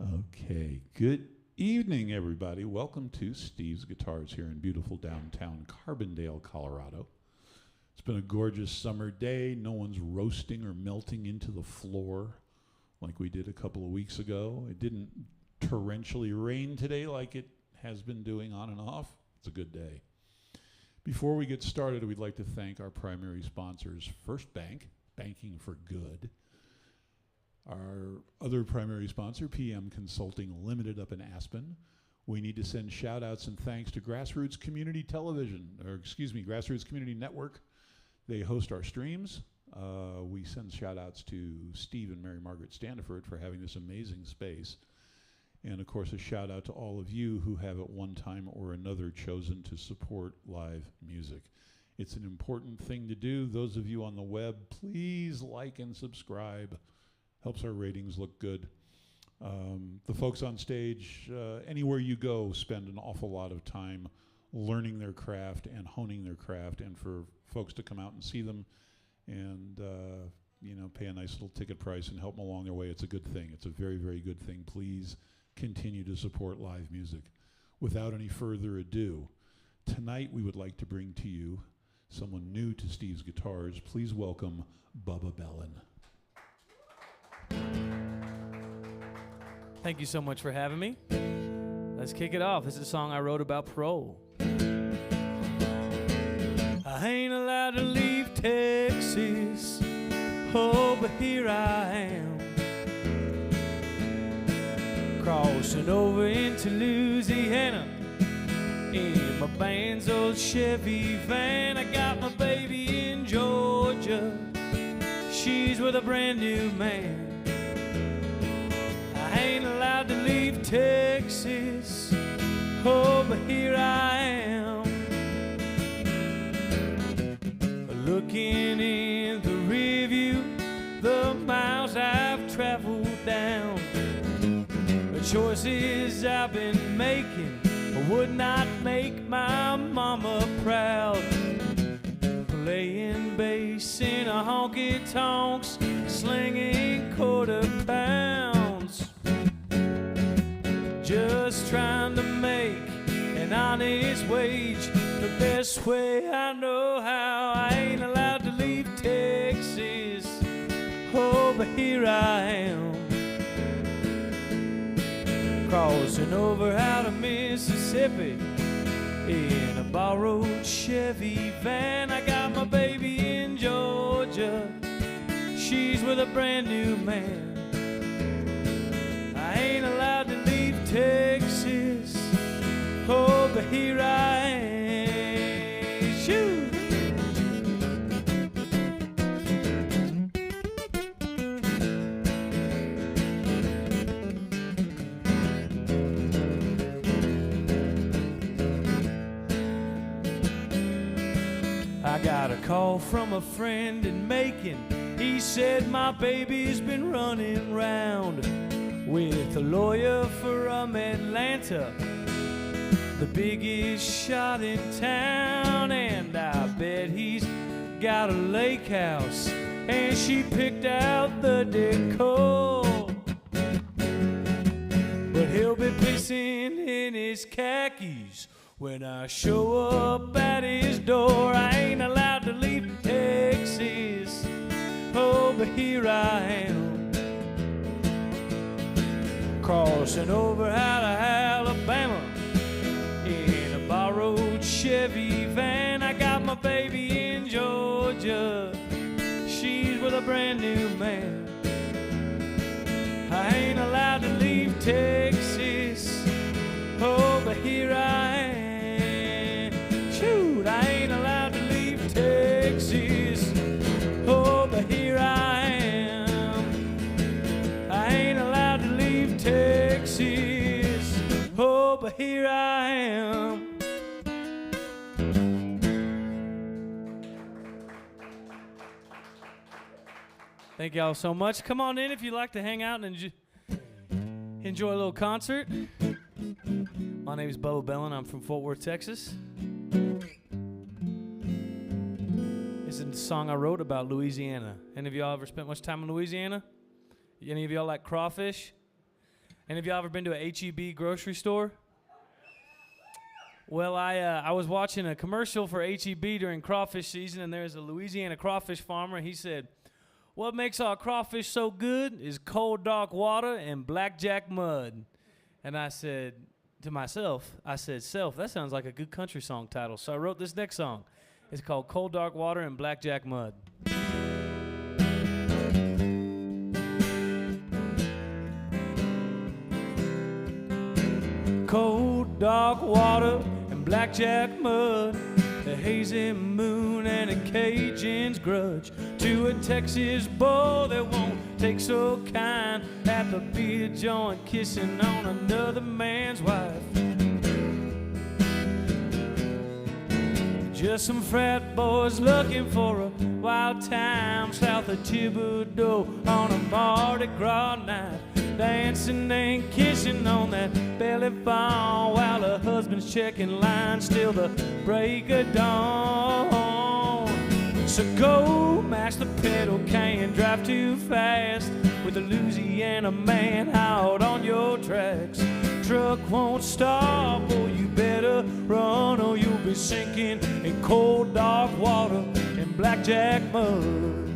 Okay, good evening, everybody. Welcome to Steve's Guitars here in beautiful downtown Carbondale, Colorado. It's been a gorgeous summer day. No one's roasting or melting into the floor like we did a couple of weeks ago. It didn't torrentially rain today like it has been doing on and off. It's a good day. Before we get started, we'd like to thank our primary sponsors, First Bank, Banking for Good. Our other primary sponsor, PM Consulting Limited up in Aspen. We need to send shout outs and thanks to GrassRoots Community GrassRoots Community Network. They host our streams. We send shout outs to Steve and Mary Margaret Standiford for having this amazing space. And of course, a shout out to all of you who have at one time or another chosen to support live music. It's an important thing to do. Those of you on the web, please like and subscribe. Helps our ratings look good. The folks on stage, anywhere you go, spend an awful lot of time learning their craft and honing their craft, and for folks to come out and see them and pay a nice little ticket price and help them along their way, it's a good thing. It's a very, very good thing. Please continue to support live music. Without any further ado, tonight we would like to bring to you someone new to Steve's Guitars. Please welcome Bubba Bellin. Thank you so much for having me. Let's kick it off. This is a song I wrote about parole. I ain't allowed to leave Texas, oh, but here I am, crossing over into Louisiana in my band's old Chevy van. I got my baby in Georgia, she's with a brand new man. I ain't allowed to leave Texas, oh, but here I am, looking in the rearview, the miles I've traveled down, the choices I've been making would not make my mama proud, playing bass in a honky-tonks, slinging quarter pounds, just trying to make an honest wage the best way I know how. I ain't allowed to leave Texas, oh, but here I am, crossing over out of Mississippi in a borrowed Chevy van. I got my baby in Georgia, she's with a brand new man. I ain't allowed to leave Texas, oh, but here I am. Shoo! I got a call from a friend in Macon. He said my baby's been running round with a lawyer from Atlanta, the biggest shot in town, and I bet he's got a lake house and she picked out the decor, but he'll be pissing in his khakis when I show up at his door. I ain't allowed to leave Texas, oh, but here I am, crossing over out of Alabama in a borrowed Chevy van. I got my baby in Georgia, she's with a brand new man. I ain't allowed to leave Texas, oh, but here I am. Shoot, I ain't allowed to leave Texas, oh, but here I am. I ain't allowed to leave Texas, oh, but here I am. Thank y'all so much. Come on in if you'd like to hang out and enjoy a little concert. My name is Bubba Bellin. I'm from Fort Worth, Texas. This is a song I wrote about Louisiana. Any of y'all ever spent much time in Louisiana? Any of y'all like crawfish? And have y'all ever been to a H-E-B grocery store? Well, I was watching a commercial for H-E-B during crawfish season, and there's a Louisiana crawfish farmer, and he said, "What makes our crawfish so good is cold, dark water and blackjack mud." And I said to myself, "Self, that sounds like a good country song title." So I wrote this next song. It's called Cold, Dark Water and Blackjack Mud. Cold, dark water and blackjack mud, a hazy moon and a Cajun's grudge, to a Texas boy that won't take so kind, at the beer joint kissing on another man's wife. Just some frat boys looking for a wild time south of Thibodeau on a Mardi Gras night, dancing and kissing on that belly ball while her husband's checking lines till the break of dawn. So go mash the pedal, can't drive too fast with a Louisiana man out on your tracks. Truck won't stop, or you better run, or you'll be sinking in cold, dark water and blackjack mud.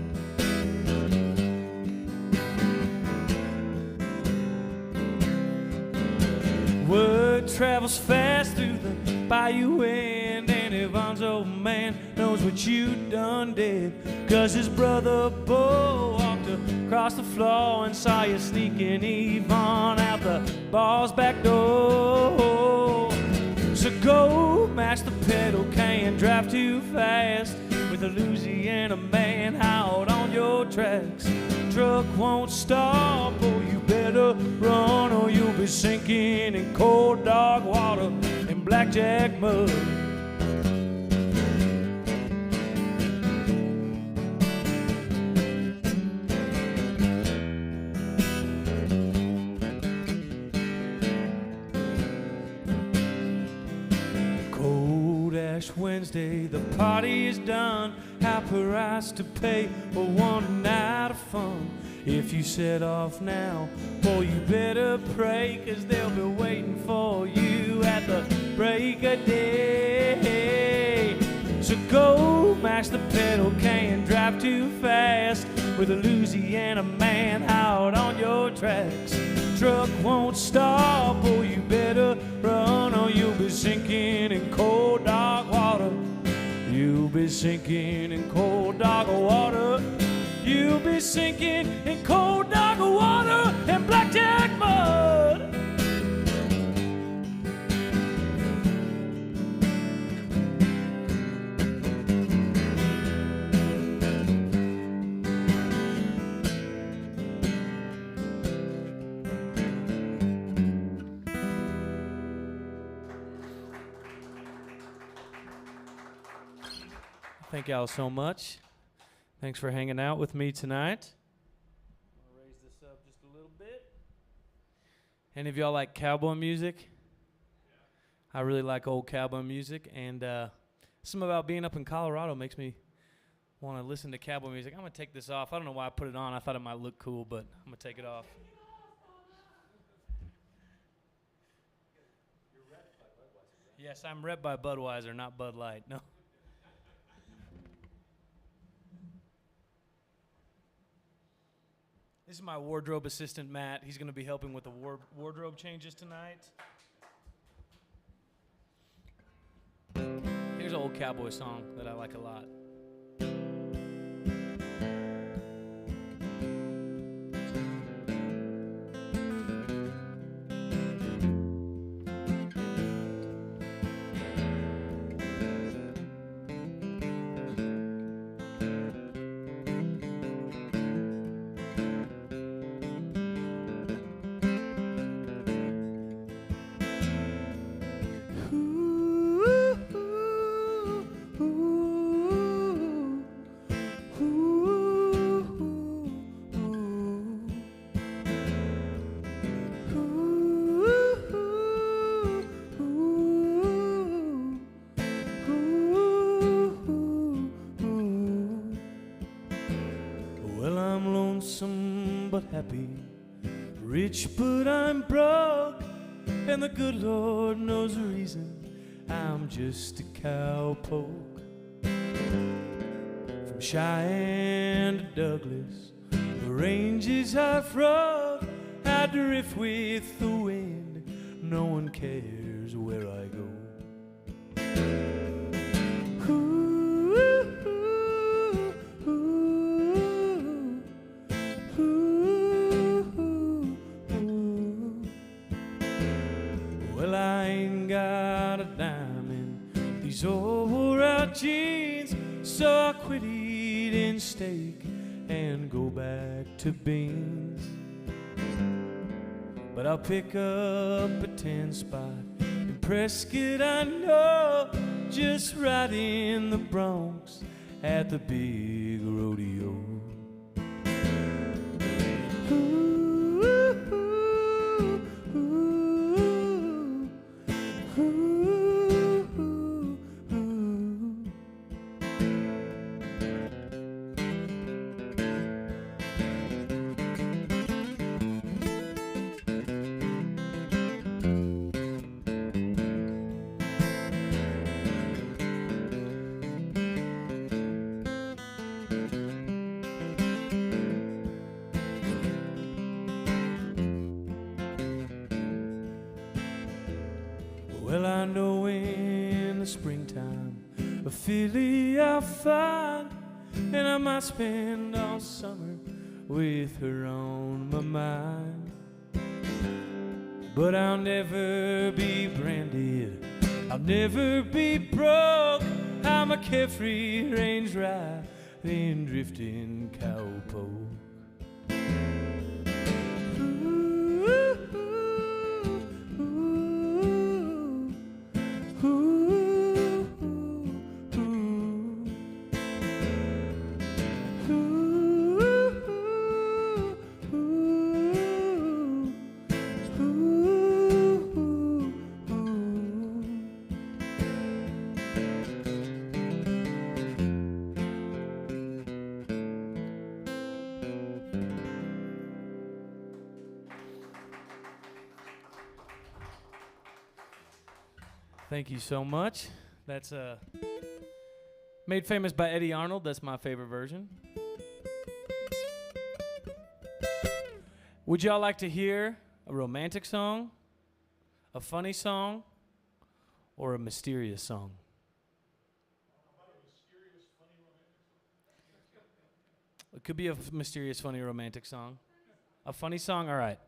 Word travels fast through the bayou wind, and Yvonne's old man knows what you done did, 'cause his brother Bo walked across the floor and saw you sneaking Yvonne out the bar's back door. So go mash the pedal, can't drive too fast with a Louisiana man out on your tracks. Truck won't stop, or you better run, or you'll be sinking in cold, dark water and blackjack mud. Cold Ash Wednesday, the party is done. How price to pay for one night of fun. If you set off now, boy, you better pray, 'cause they'll be waiting for you at the break of day. So go mash the pedal, can't drive too fast with a Louisiana man out on your tracks. Truck won't stop, or you better run, or you'll be sinking in cold, dark water. You'll be sinking in cold, dark water. You'll be sinking in cold, dark water and blackjack mud. Thank y'all so much. Thanks for hanging out with me tonight. I'm gonna raise this up just a little bit. Any of y'all like cowboy music? Yeah. I really like old cowboy music, and something about being up in Colorado makes me want to listen to cowboy music. I'm gonna take this off. I don't know why I put it on. I thought it might look cool, but I'm gonna take it off. You're repped by Budweiser, right? Yes, I'm repped by Budweiser, not Bud Light. No. This is my wardrobe assistant, Matt. He's going to be helping with the wardrobe changes tonight. Here's an old cowboy song that I like a lot. But happy, rich, but I'm broke, and the good Lord knows the reason. I'm just a cowpoke. From Cheyenne to Douglas, the ranges I've rode, I drift with the wind. No one cares where I go. Well, I ain't got a dime in these old wore-out jeans, so I quit eating steak and go back to beans. But I'll pick up a 10 spot in Prescott, I know, just right in the Bronx at the big rodeo. Well, I know in the springtime a filly I'll find, and I might spend all summer with her on my mind. But I'll never be branded, I'll never be broke. I'm a carefree range riding, drifting cowpoke. Thank you so much. That's made famous by Eddie Arnold. That's my favorite version. Would y'all like to hear a romantic song, a funny song, or a mysterious song? It could be a mysterious, funny, romantic song. A funny song? All right.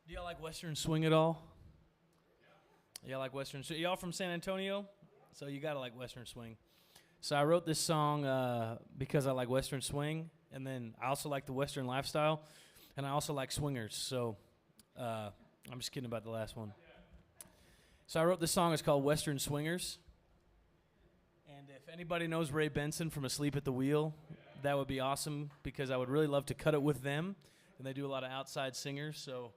Do y'all like Western swing at all? Y'all like Western swing? Y'all from San Antonio? So you gotta like Western swing. So I wrote this song because I like Western swing, and then I also like the Western lifestyle, and I also like swingers. So I'm just kidding about the last one. So I wrote this song. It's called Western Swingers. And if anybody knows Ray Benson from Asleep at the Wheel, that would be awesome, because I would really love to cut it with them. And they do a lot of outside singers, so,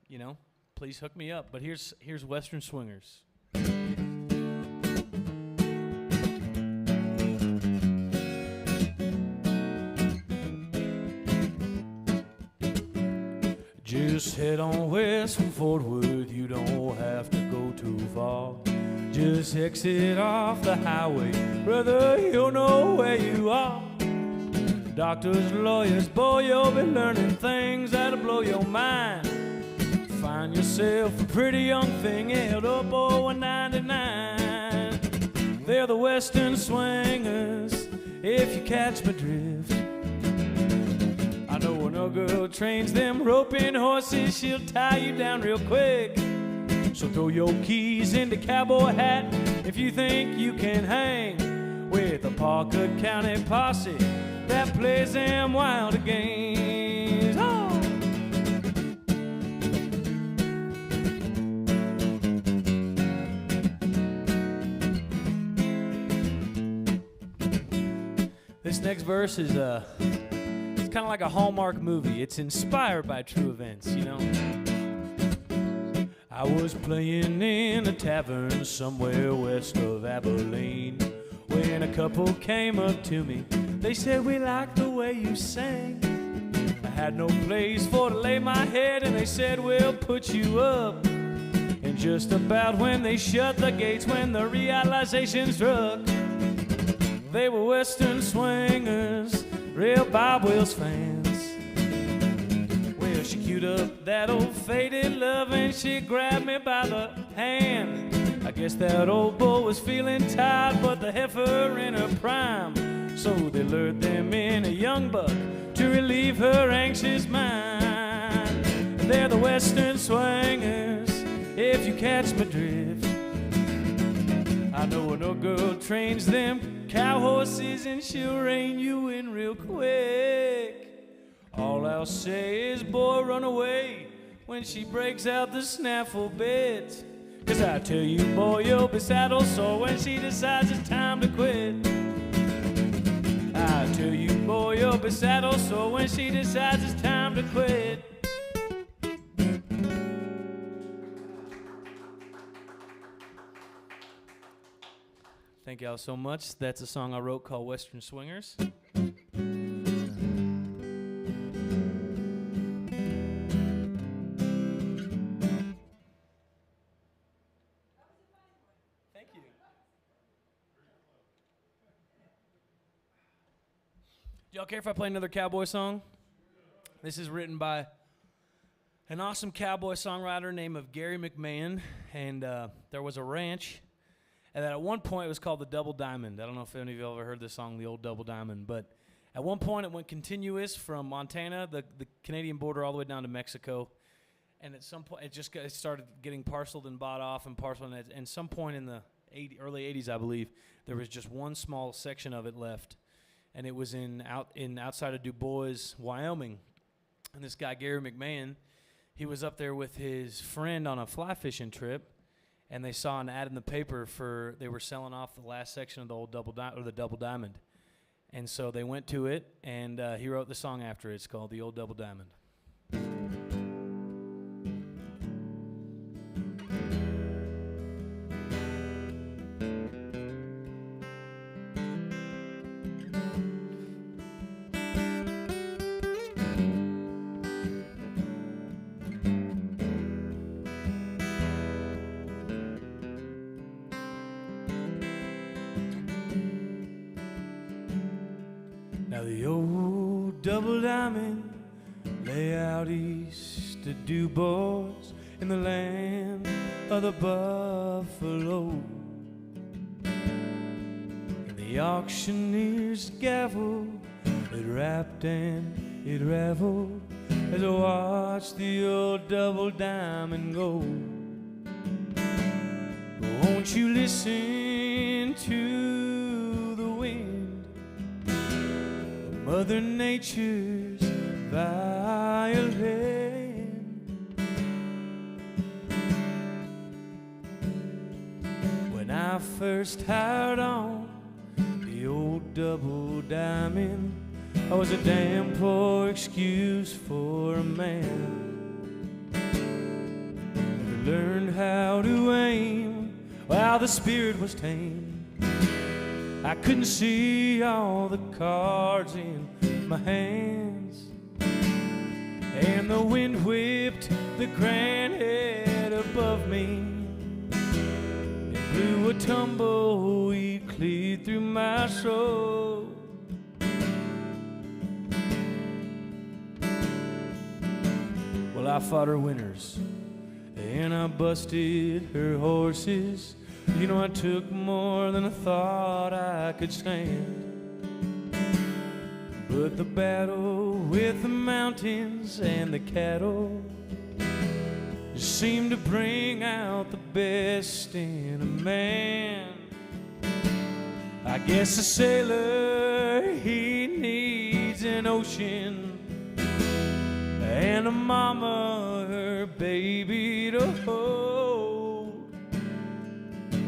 you know, please hook me up. But here's Western Swingers. Just head on west from Fort Worth, you don't have to go too far. Just exit off the highway, brother, you'll know where you are. Doctors, lawyers, boy, you'll be learning things that'll blow your mind. Find yourself a pretty young thing held up over 99. They're the Western Swingers, if you catch my drift. I know when a girl trains them roping horses, she'll tie you down real quick. So throw your keys in the cowboy hat if you think you can hang with a Parker County posse that plays them wild games. Oh! This next verse is it's kind of like a Hallmark movie. It's inspired by true events, you know. I was playing in a tavern somewhere west of Abilene when a couple came up to me. They said, we like the way you sang. I had no place for to lay my head, and they said, we'll put you up. And just about when they shut the gates, when the realization struck, they were Western swingers, real Bob Wills fans. Well, she queued up that old faded love, and she grabbed me by the hand. I guess that old bull was feeling tired, but the heifer in her prime. So they lured them in a young buck to relieve her anxious mind. They're the Western swingers, if you catch my drift. I know an old girl trains them cow horses, and she'll rein you in real quick. All I'll say is, boy, run away when she breaks out the snaffle bit. 'Cause I tell you, boy, you'll be saddle sore when she decides it's time to quit. I tell you, boy, you'll be saddle sore when she decides it's time to quit. Thank y'all so much. That's a song I wrote called Western Swingers. Thank you. Do y'all care if I play another cowboy song? This is written by an awesome cowboy songwriter named Gary McMahon, and there was a ranch. And at one point, it was called the Double Diamond. I don't know if any of you ever heard this song, the old Double Diamond. But at one point, it went continuous from Montana, the Canadian border, all the way down to Mexico. And at some point, it started getting parceled and bought off and parceled. And at some point in the early 80s, I believe, there was just one small section of it left. And it was outside of Du Bois, Wyoming. And this guy, Gary McMahon, he was up there with his friend on a fly fishing trip. And they saw an ad in the paper they were selling off the last section of the old Double Diamond. And so they went to it, and he wrote the song after it. It's called The Old Double Diamond. Now the old Double Diamond lay out east of Du Bois in the land of the buffalo. And the auctioneer's gavel, it rapped and it raveled as I watched the old Double Diamond go. Won't you listen to the wind, Mother Nature's violin? When I first hired on the old Double Diamond, I was a damn poor excuse for a man. Never learned how to aim while the spirit was tame. I couldn't see all the cards in my hands, and the wind whipped the grand head above me. It blew a tumbleweed clear through my soul. Well, I fought her winners, and I busted her horses. You know, I took more than I thought I could stand. But the battle with the mountains and the cattle seemed to bring out the best in a man. I guess a sailor, he needs an ocean, and a mama, her baby to hold.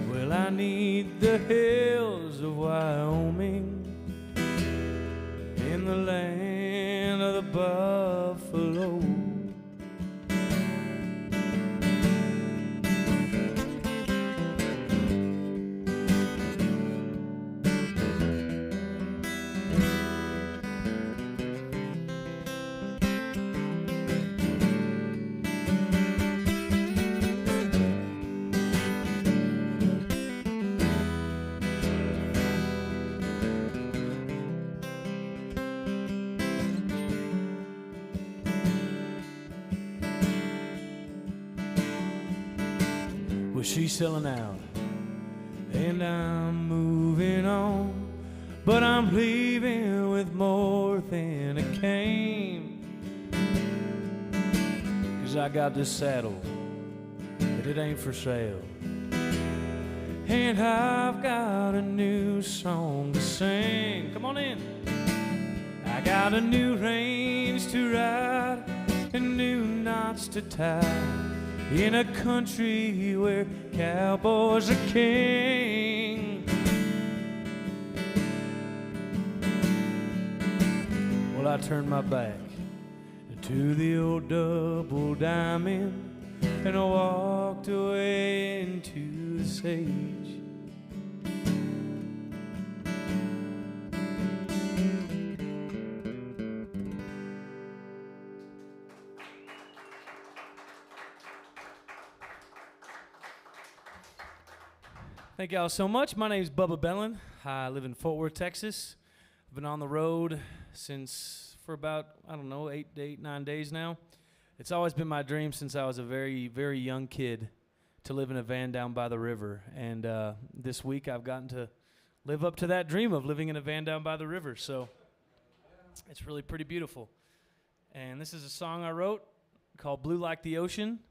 Well, I need the hills of Wyoming in the land of the buffalo. Well, she's selling out, and I'm moving on, but I'm leaving with more than I came. 'Cause I got this saddle, but it ain't for sale, and I've got a new song to sing. Come on in. I got a new range to ride and new knots to tie in a country where cowboys are king. Well, I turned my back to the old double diamond and I walked away into the sage. Thank y'all so much. My name is Bubba Bellin. I live in Fort Worth, Texas. I've been on the road for about, 9 days now. It's always been my dream since I was a very, very young kid to live in a van down by the river. And this week I've gotten to live up to that dream of living in a van down by the river. So it's really pretty beautiful. And this is a song I wrote called Blue Like the Ocean.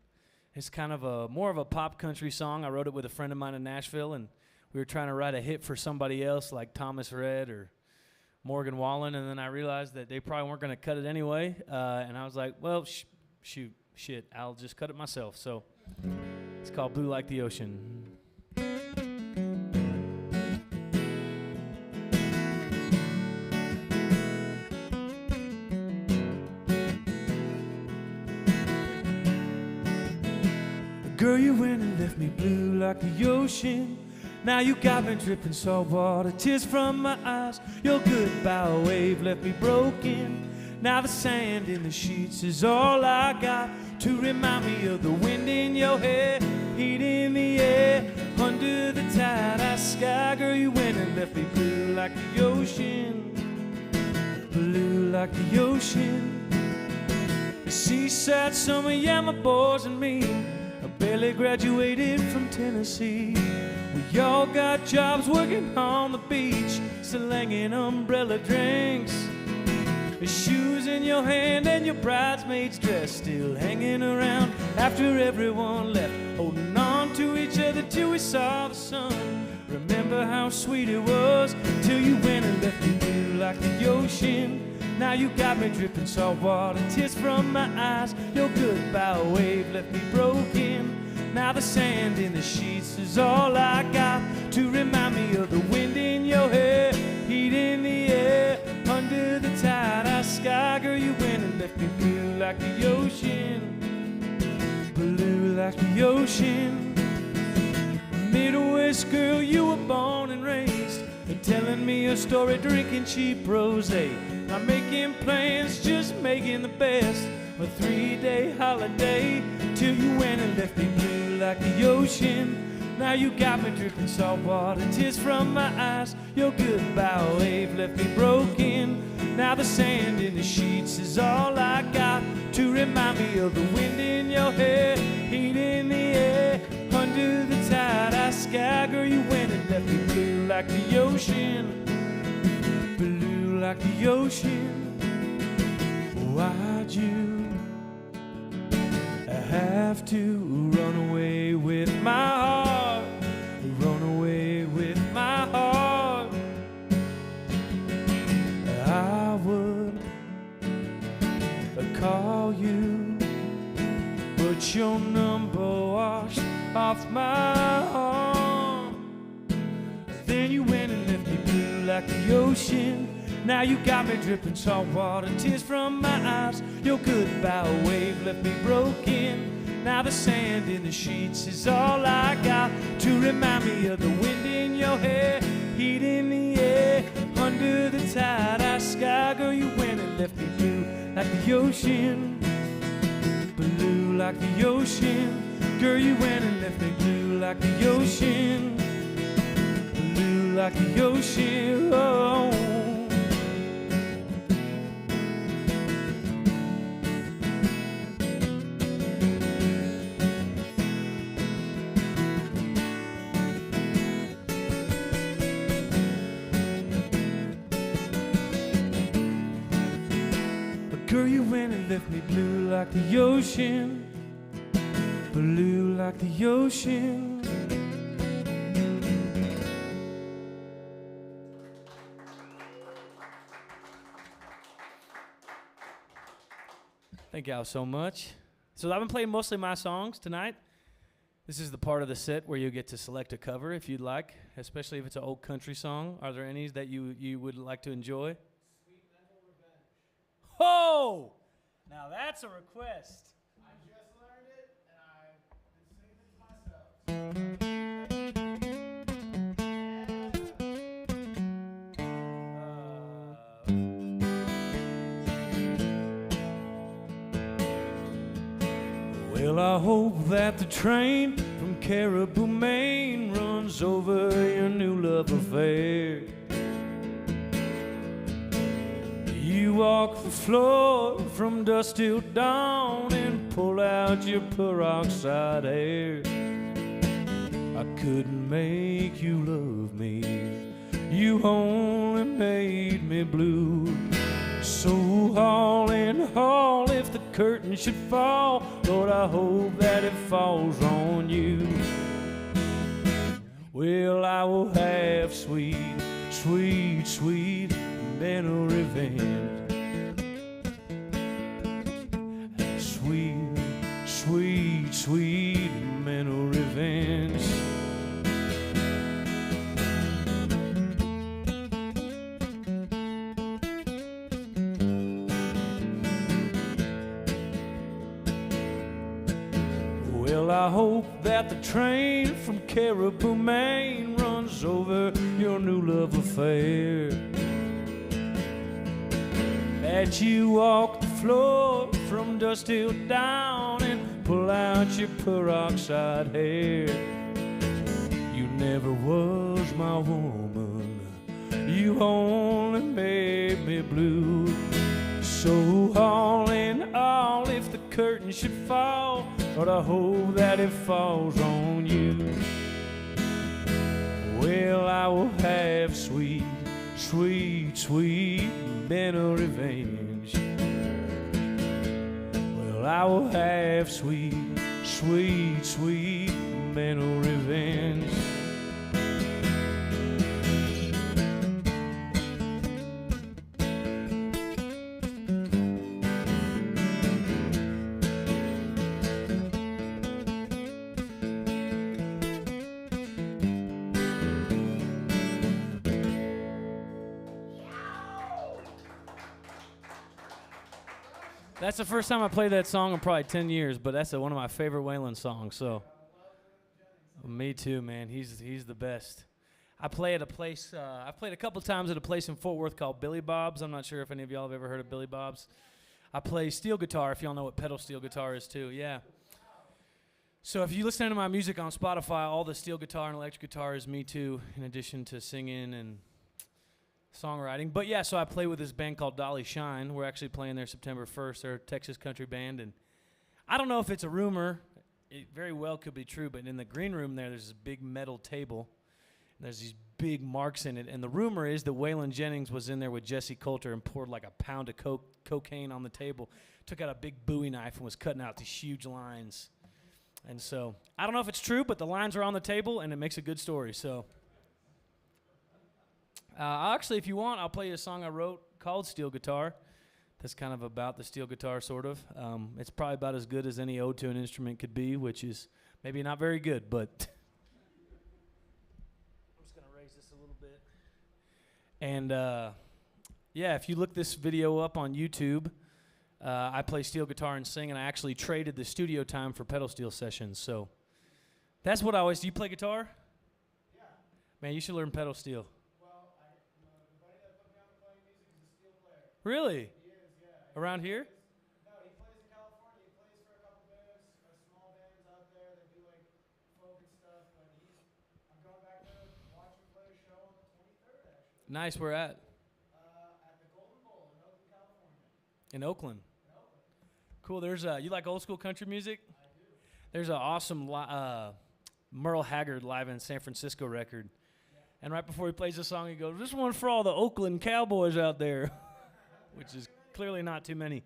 It's kind of more of a pop country song. I wrote it with a friend of mine in Nashville, and we were trying to write a hit for somebody else like Thomas Rhett or Morgan Wallen, and then I realized that they probably weren't going to cut it anyway, and I was like, well, shit, I'll just cut it myself. So it's called Blue Like the Ocean. Girl, you went and left me blue like the ocean. Now you got me dripping salt water, tears from my eyes. Your goodbye wave left me broken. Now the sand in the sheets is all I got to remind me of the wind in your hair, heat in the air, under the tight-eyed sky. Girl, you went and left me blue like the ocean, blue like the ocean. The seaside summer, yeah, my boys and me, I barely graduated from Tennessee. We all got jobs working on the beach, slinging umbrella drinks. The shoes in your hand and your bridesmaid's dress still hanging around after everyone left, holding on to each other till we saw the sun. Remember how sweet it was till you went and left me blue like the ocean. Now you got me dripping salt water, tears from my eyes. Your goodbye wave left me broken. Now the sand in the sheets is all I got to remind me of the wind in your hair, heat in the air, under the tight-eyed sky. Girl, you went and left me blue like the ocean, blue like the ocean. Midwest girl, you were born and raised, telling me a story, drinking cheap rosé. I'm making plans, just making the best of a 3-day holiday till you went and left me blue like the ocean. Now you got me dripping salt water, tears from my eyes. Your goodbye wave left me broken. Now the sand in the sheets is all I got to remind me of the wind in your hair, heat in the air, under the tight-eyed sky. Girl, you went and left me blue like the ocean, blue like the ocean. Why'd you have to run away with my heart, run away with my heart? I would call you, but your number washed off my arm. Then you went and left me blue like the ocean. Now you got me dripping salt water, tears from my eyes. Your goodbye wave left me broken. Now the sand in the sheets is all I got to remind me of the wind in your hair, heat in the air, under the tight-eyed sky. Girl, you went and left me blue like the ocean, blue like the ocean. Girl, you went and left me blue like the ocean, blue like the ocean. Oh. left me blue like the ocean, blue like the ocean. Thank y'all so much. So I've been playing mostly my songs tonight. This is the part of the set where you get to select a cover if you'd like, especially if it's an old country song. Are there any that you would like to enjoy? Sweet Mental Revenge. Oh! Now that's a request. I just learned it, and I've been singing it to myself. Well, I hope that the train from Caribou, Maine runs over your new love affair. You walk the floor from dusk till dawn and pull out your peroxide hair. I couldn't make you love me, you only made me blue. So all in all, if the curtain should fall, Lord, I hope that it falls on you. Well, I will have sweet, sweet, sweet mental revenge. Sweet, sweet, sweet mental revenge. Well, I hope that the train from Caribou, Maine runs over your new love affair. That you walk the floor from dusk till dawn and pull out your peroxide hair. You never was my woman, you only made me blue. So all in all, if the curtain should fall, Lord, I hope that it falls on you. Well, I will have sweet, sweet, sweet mental revenge. Well, I will have sweet, sweet, sweet mental revenge. That's the first time I played that song in probably 10 years, but that's one of my favorite Waylon songs, so. Me too, man. He's the best. I play at a place, I've played a couple times at a place in Fort Worth called Billy Bob's. I'm not sure if any of y'all have ever heard of Billy Bob's. I play steel guitar, if y'all know what pedal steel guitar is too, yeah. So if you listen to my music on Spotify, all the steel guitar and electric guitar is me too, in addition to singing and songwriting. But yeah, so I play with this band called Dolly Shine. We're actually playing there September 1st. They're a Texas country band, and I don't know if it's a rumor. It very well could be true, but in the green room there's this big metal table, and there's these big marks in it, and the rumor is that Waylon Jennings was in there with Jesse Coulter and poured like a pound of cocaine on the table, took out a big Bowie knife and was cutting out these huge lines. And so, I don't know if it's true, but the lines are on the table, and it makes a good story, so. Actually, if you want, I'll play you a song I wrote called Steel Guitar. That's kind of about the steel guitar, sort of. It's probably about as good as any ode to an instrument could be, which is maybe not very good, but I'm just going to raise this a little bit. And, yeah, if you look this video up on YouTube, I play steel guitar and sing, and I actually traded the studio time for pedal steel sessions. So that's what I always do. You play guitar? Yeah. Man, you should learn pedal steel. Well, the buddy that put me on playing music is a steel player. Really? He is, yeah. Around here? No, he plays in California. He plays for a couple bands, small bands out there that do like folk and stuff. But I'm going back there to watch him play a show on the 23rd, actually. Nice, where at? At the Golden Bowl in Oakland, California. In Oakland. In Oakland. Cool. There's you like old school country music? I do. There's an awesome Merle Haggard live in San Francisco record. Yeah. And right before he plays the song, he goes, "This one's for all the Oakland Cowboys out there," which is clearly not too many.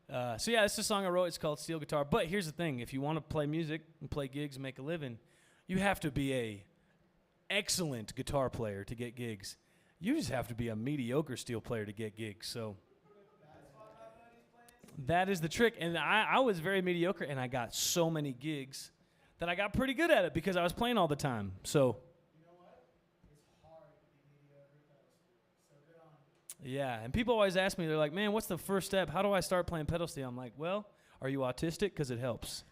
So yeah, it's a song I wrote. It's called Steel Guitar. But here's the thing: if you want to play music and play gigs and make a living, you have to be a excellent guitar player to get gigs. You just have to be a mediocre steel player to get gigs. So that is the trick. And I was very mediocre, and I got so many gigs that I got pretty good at it because I was playing all the time. So. Yeah, and people always ask me, they're like, man, what's the first step? How do I start playing pedal steel? I'm like, well, are you autistic? Because it helps.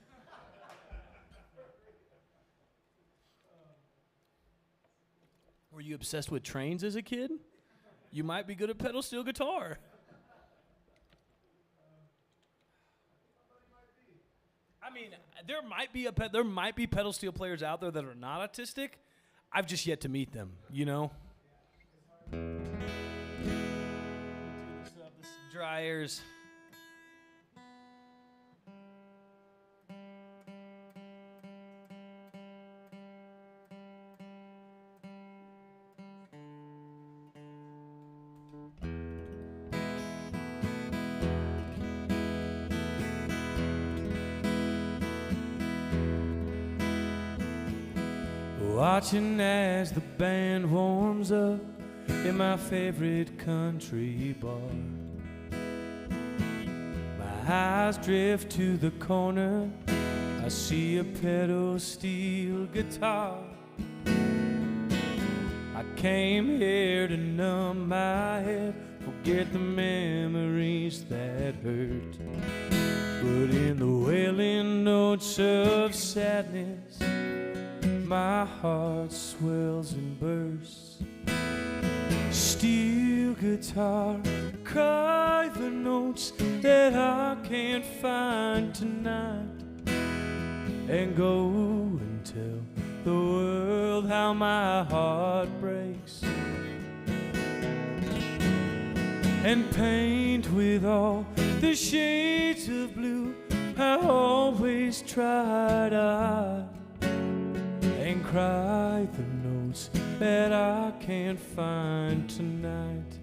Were you obsessed with trains as a kid? You might be good at pedal steel guitar. I mean, there might be pedal steel players out there that are not autistic. I've just yet to meet them, you know? Dryers. Watching as the band warms up in my favorite country bar. Eyes drift to the corner. I see a pedal steel guitar. I came here to numb my head, forget the memories that hurt. But in the wailing notes of sadness, my heart swells and bursts. Steel guitar, cry the notes that I can't find tonight, and go and tell the world how my heart breaks, and paint with all the shades of blue I always try to hide, and cry the notes that I can't find tonight.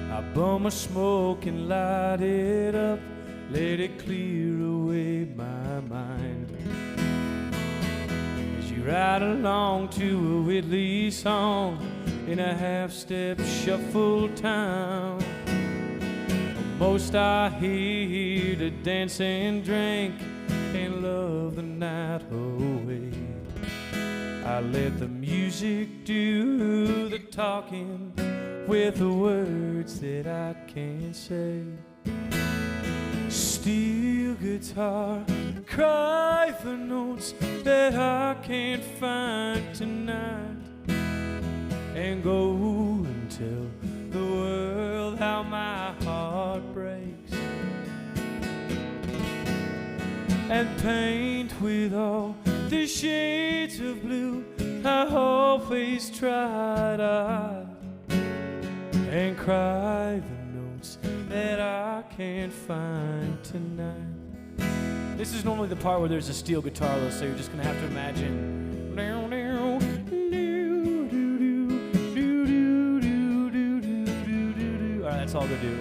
I bum a smoke and light it up, let it clear away my mind. As you ride along to a Whitley song in a half-step shuffle time, most I hear to dance and drink and love the night away. I let the music do the talking with the words that I can't say. Steel guitar, cry the notes that I can't find tonight, and go and tell the world how my heart breaks, and paint with all the shades of blue I always try to hide, and cry the notes that I can't find tonight. This is normally the part where there's a steel guitar, though, so you're just gonna have to imagine. All right, that's all we're gonna do.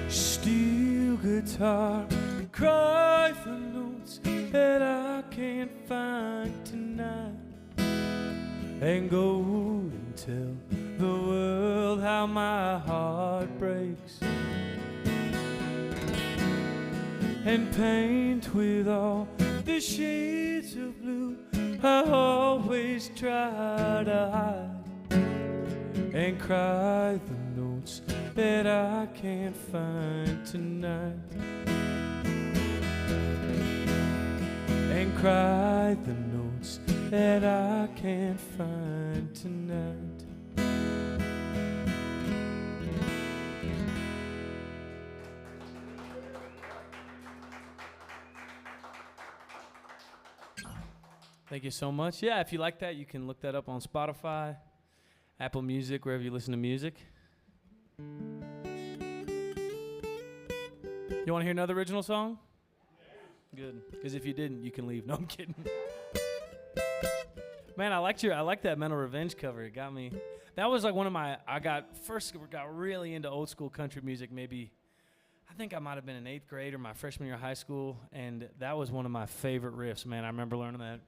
Steel guitar, cry the notes that I can't find tonight, and go and tell the world how my heart breaks, and paint with all the shades of blue I always try to hide, and cry the notes that I can't find tonight, and cry the notes that I can't find tonight. Thank you so much. Yeah, if you like that, you can look that up on Spotify, Apple Music, wherever you listen to music. You want to hear another original song? Good. Because if you didn't, you can leave. No, I'm kidding. Man, I like that Mental Revenge cover. It got me. That was like one of my. Got really into old school country music. Maybe, I think I might have been in 8th grade or my freshman year of high school, and that was one of my favorite riffs. Man, I remember learning that.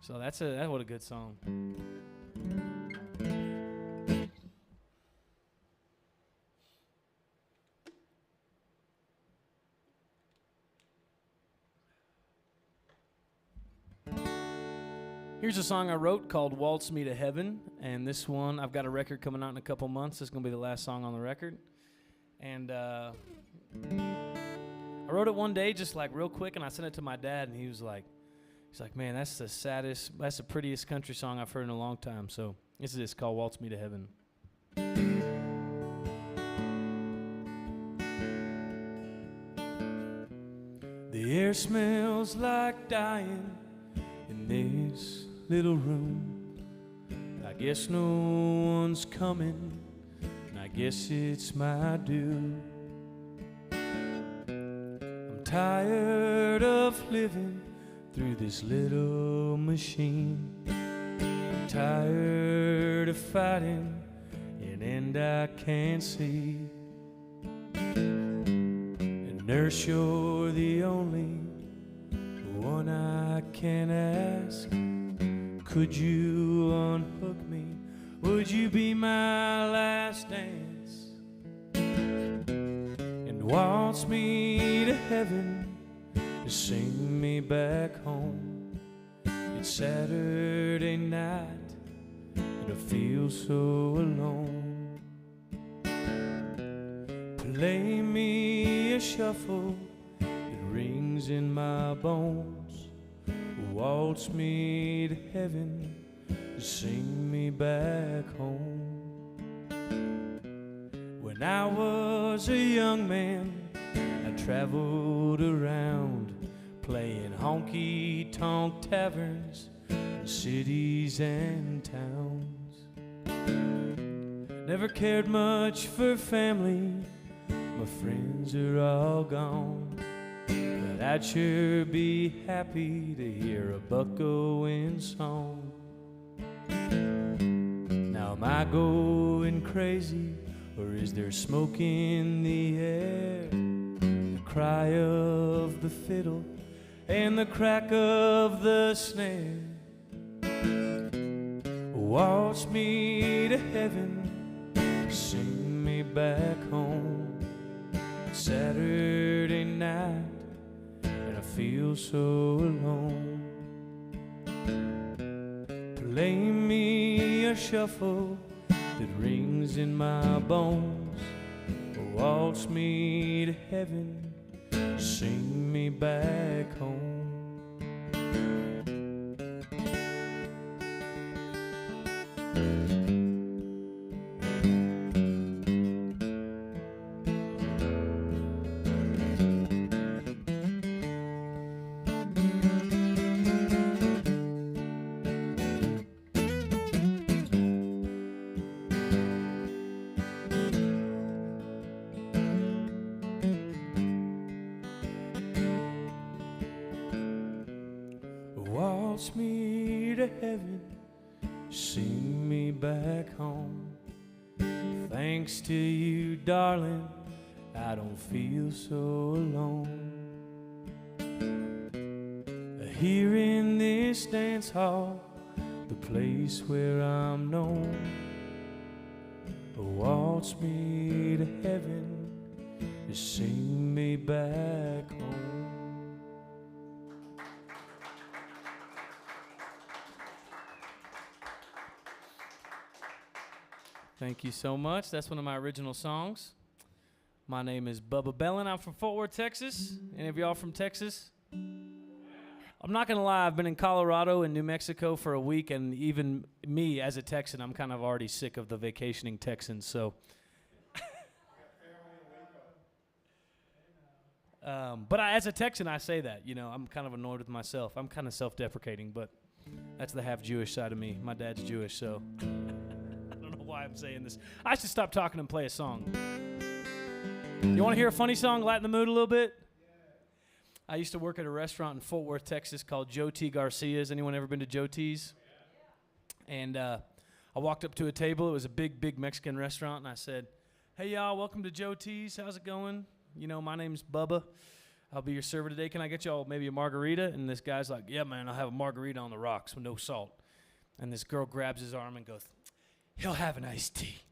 So that's what a good song. Here's a song I wrote called Waltz Me to Heaven, and this one, I've got a record coming out in a couple months. This is going to be the last song on the record. And I wrote it one day just like real quick, and I sent it to my dad, and he's like, man, that's the prettiest country song I've heard in a long time. So this is called Waltz Me to Heaven. The air smells like dying in this little room. I guess no one's coming, and I guess it's my due. I'm tired of living through this little machine. I'm tired of fighting an end I can't see. And nurse, you're the only one I can ask. Could you unhook me? Would you be my last dance? And waltz me to heaven, to sing me back home. It's Saturday night, and I feel so alone. Play me a shuffle that rings in my bones. Waltz me to heaven, sing me back home. When I was a young man, I traveled around playing honky-tonk taverns in cities and towns. Never cared much for family, my friends are all gone. But I'd sure be happy to hear a buck-o-wing song. Now am I going crazy, or is there smoke in the air? The cry of the fiddle and the crack of the snare. Waltz me to heaven, sing me back home. It's Saturday night, and I feel so alone. Play me a shuffle that rings in my bones. Waltz me to heaven, sing me back home. Waltz me to heaven, sing me back home. Thanks to you, darling, I don't feel so alone. Here in this dance hall, the place where I'm known. Waltz me to heaven, sing me back home. Thank you so much. That's one of my original songs. My name is Bubba Bellin. I'm from Fort Worth, Texas. Any of y'all from Texas? I'm not going to lie. I've been in Colorado and New Mexico for a week, and even me as a Texan, I'm kind of already sick of the vacationing Texans. So But as a Texan, I say that. You know, I'm kind of annoyed with myself. I'm kind of self-deprecating, but that's the half Jewish side of me. My dad's Jewish, so I don't know why I'm saying this. I should stop talking and play a song. You want to hear a funny song, lighten the mood a little bit? I used to work at a restaurant in Fort Worth, Texas called Joe T. Garcia's. Anyone ever been to Joe T's? And I walked up to a table. It was a big, big Mexican restaurant, and I said, "Hey, y'all, welcome to Joe T's. How's it going? You know, my name's Bubba. I'll be your server today. Can I get y'all maybe a margarita?" And this guy's like, "Yeah, man, I'll have a margarita on the rocks with no salt." And this girl grabs his arm and goes, "He'll have an iced tea."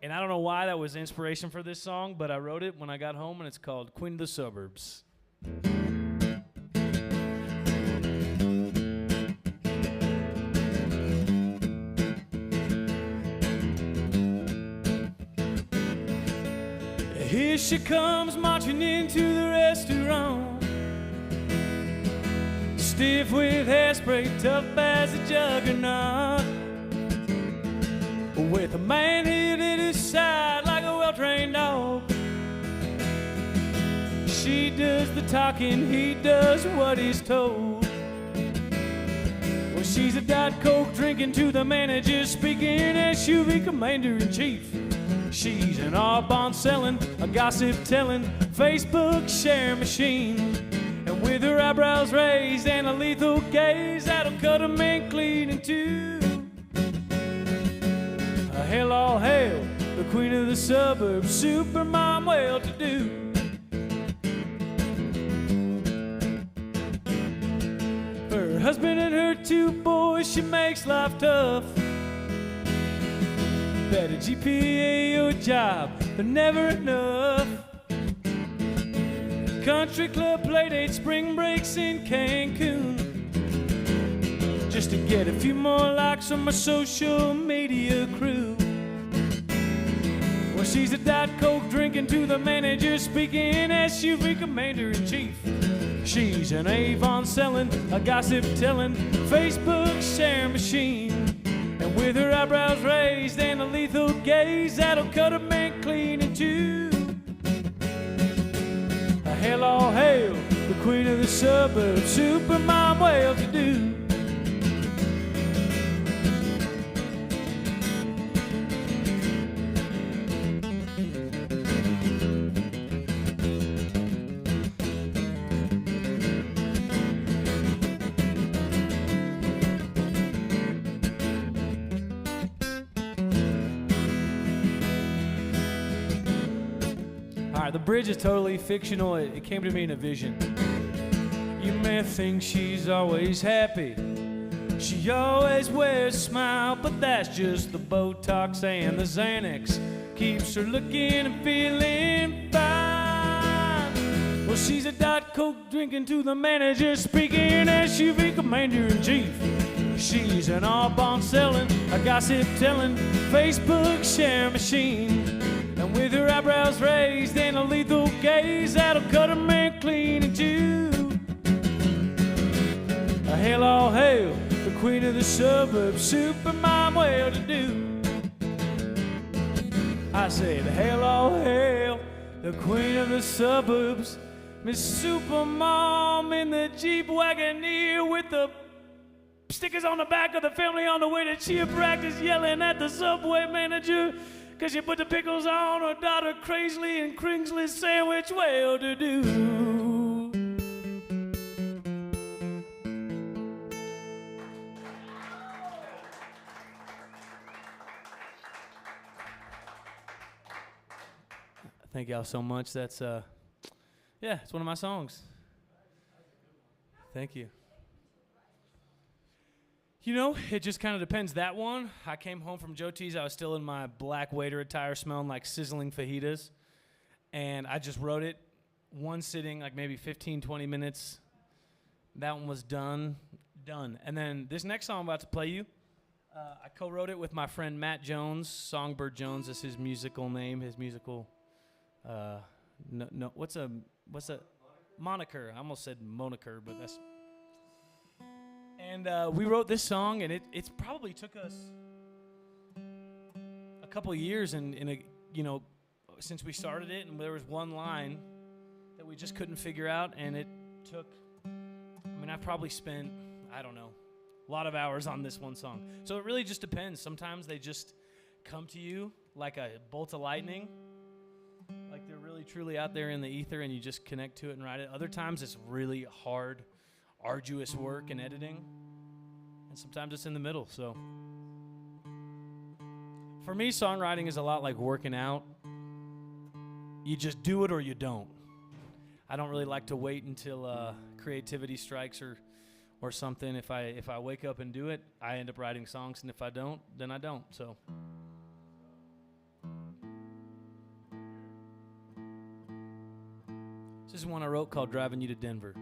And I don't know why that was inspiration for this song, but I wrote it when I got home, and it's called Queen of the Suburbs. Here she comes marching into the restaurant, stiff with hairspray, tough as a juggernaut, with a man hid at his side like a well-trained dog. She does the talking, he does what he's told. Well, she's a Diet Coke drinking to the manager, speaking SUV commander-in-chief. She's an R-bond selling, a gossip telling, Facebook share machine. And with her eyebrows raised and a lethal gaze that'll cut a man clean in two. Hail, all hail, the queen of the suburbs, supermom well-to-do. For her husband and her two boys, she makes life tough. Better GPA or job, but never enough. Country club playdate, spring breaks in Cancun, just to get a few more likes on my social media crew. Well, she's a Diet Coke drinking to the manager, speaking SUV commander-in-chief. She's an Avon selling, a gossip telling, Facebook share machine. And with her eyebrows raised and a lethal gaze that'll cut a man clean in two. Hail, all hail, the queen of the suburbs, supermom well-to-do. The bridge is totally fictional. It came to me in a vision. You may think she's always happy. She always wears a smile, but that's just the Botox and the Xanax. Keeps her looking and feeling fine. Well, she's a Diet Coke drinking to the manager, speaking SUV commander-in-chief. She's an R-bond selling, a gossip telling, Facebook share machine. And with her eyebrows raised and a lethal gaze that'll cut a man clean in two. Hail, all hail, the queen of the suburbs, supermom well-to-do. I said, hail, all hail, the queen of the suburbs, Miss Supermom in the Jeep Wagoneer with the stickers on the back of the family on the way to cheer practice, yelling at the subway manager. 'Cause you put the pickles on her daughter crazily and Kingsley's sandwich well-to-do. Thank y'all so much. That's yeah, it's one of my songs. Thank you. You know, it just kind of depends. That one, I came home from Joe T's. I was still in my black waiter attire smelling like sizzling fajitas. And I just wrote it one sitting, like maybe 15, 20 minutes. That one was done. And then this next song I'm about to play you, I co-wrote it with my friend Matt Jones. Songbird Jones is his musical name, his musical, what's a moniker? I almost said moniker, but that's... And we wrote this song, and it's probably took us a couple of years, and since we started it, and there was one line that that we just couldn't figure out, and it took, I mean, I probably spent, I don't know, a lot of hours on this one song. So it really just depends. Sometimes they just come to you like a bolt of lightning, like they're really truly out there in the ether, and you just connect to it and write it. Other times it's really hard, arduous work and editing, and sometimes it's in the middle. So for me, songwriting is a lot like working out. You just do it or you don't. I don't really like to wait until creativity strikes or something. If I wake up and do it, I end up writing songs, and if I don't, then I don't. So this is one I wrote called Driving You to Denver.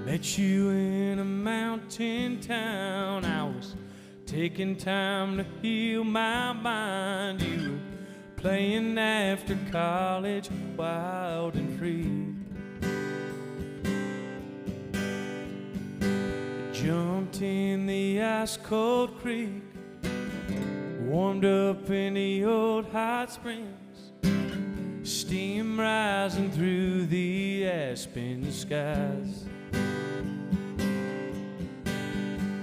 Met you in a mountain town. I was taking time to heal my mind. You were playing after college, wild and free. Jumped in the ice-cold creek, warmed up in the old hot springs, steam rising through the aspen skies.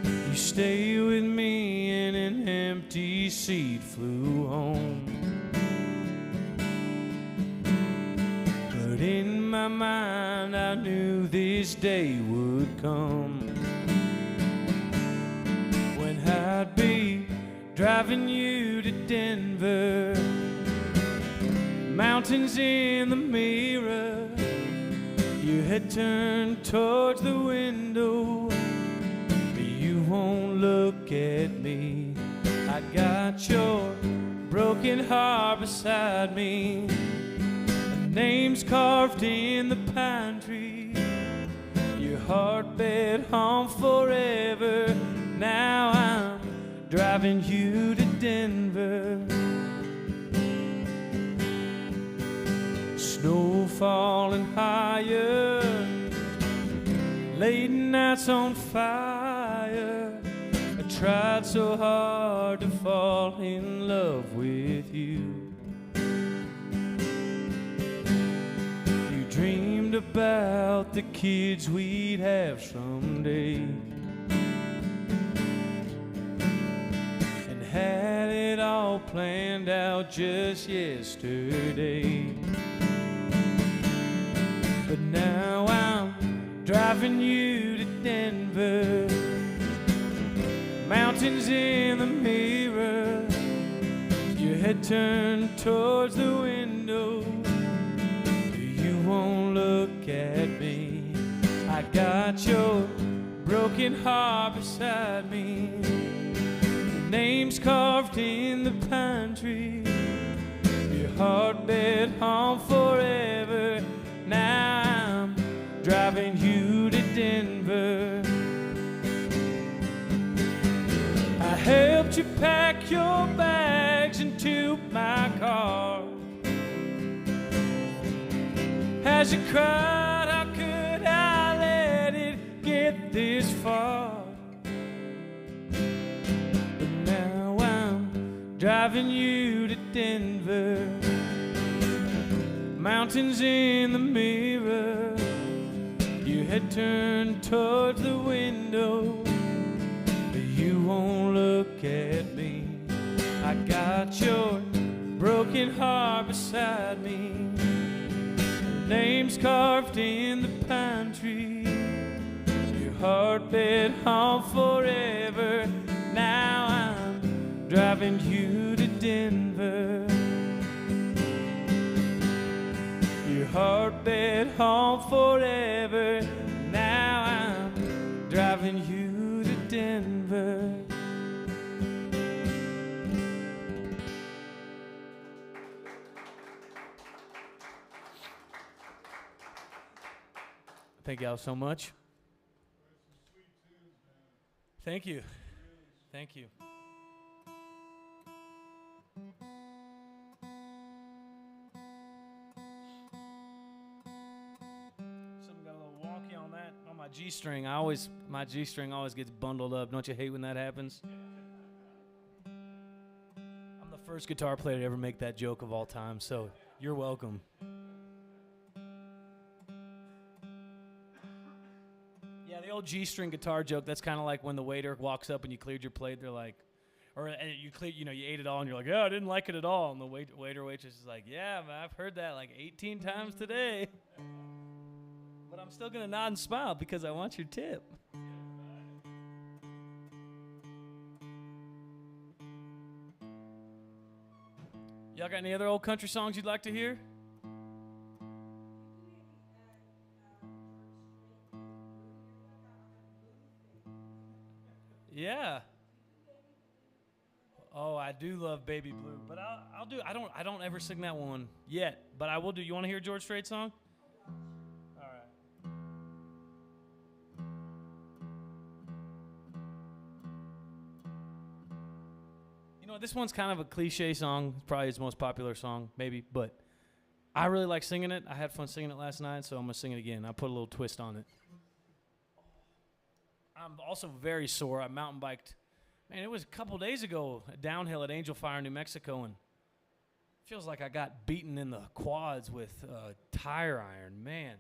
You stayed with me in an empty seat, flew home. But in my mind I knew this day would come when I'd be driving you to Denver. Mountains in the mirror, your head turned towards the window, but you won't look at me. I got your broken heart beside me, names carved in the pine tree, your heartbeat home forever. Now I'm driving you to Denver. Snow falling higher, late nights on fire. I tried so hard to fall in love with you. Dreamed about the kids we'd have someday, and had it all planned out just yesterday. But now I'm driving you to Denver. Mountains in the mirror, your head turned towards the window, won't look at me. I got your broken heart beside me, names carved in the pine tree, your heartbeat home forever. Now I'm driving you to Denver. I helped you pack your bags into my car. As you cried, how could I let it get this far? But now I'm driving you to Denver. Mountains in the mirror, your head turned towards the window, but you won't look at me. I got your broken heart beside me, names carved in the pine tree, your heartbeat home forever. Now I'm driving you to Denver. Your heartbeat home forever. Now I'm driving you to Denver. Thank y'all so much. Thank you. Thank you. My G-string always gets bundled up. Don't you hate when that happens? I'm the first guitar player to ever make that joke of all time, so you're welcome. Yeah, the old G-string guitar joke, that's kind of like when the waiter walks up and you cleared your plate, they're like, or you ate it all and you're like, yeah, I didn't like it at all. And the waiter waitress is like, yeah, man, I've heard that like 18 times today. But I'm still going to nod and smile because I want your tip. Y'all got any other old country songs you'd like to hear? Yeah. Oh, I do love Baby Blue, but I'll do. I don't ever sing that one yet, but I will do. You want to hear a George Strait song? All right. You know, this one's kind of a cliche song. It's probably his most popular song, maybe, but I really like singing it. I had fun singing it last night, so I'm gonna sing it again. I put a little twist on it. I'm also very sore. I mountain biked. Man, it was a couple days ago, downhill at Angel Fire, New Mexico, and it feels like I got beaten in the quads with tire iron, man.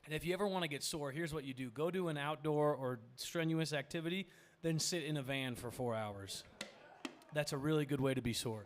And if you ever want to get sore, here's what you do. Go do an outdoor or strenuous activity, then sit in a van for 4 hours. That's a really good way to be sore.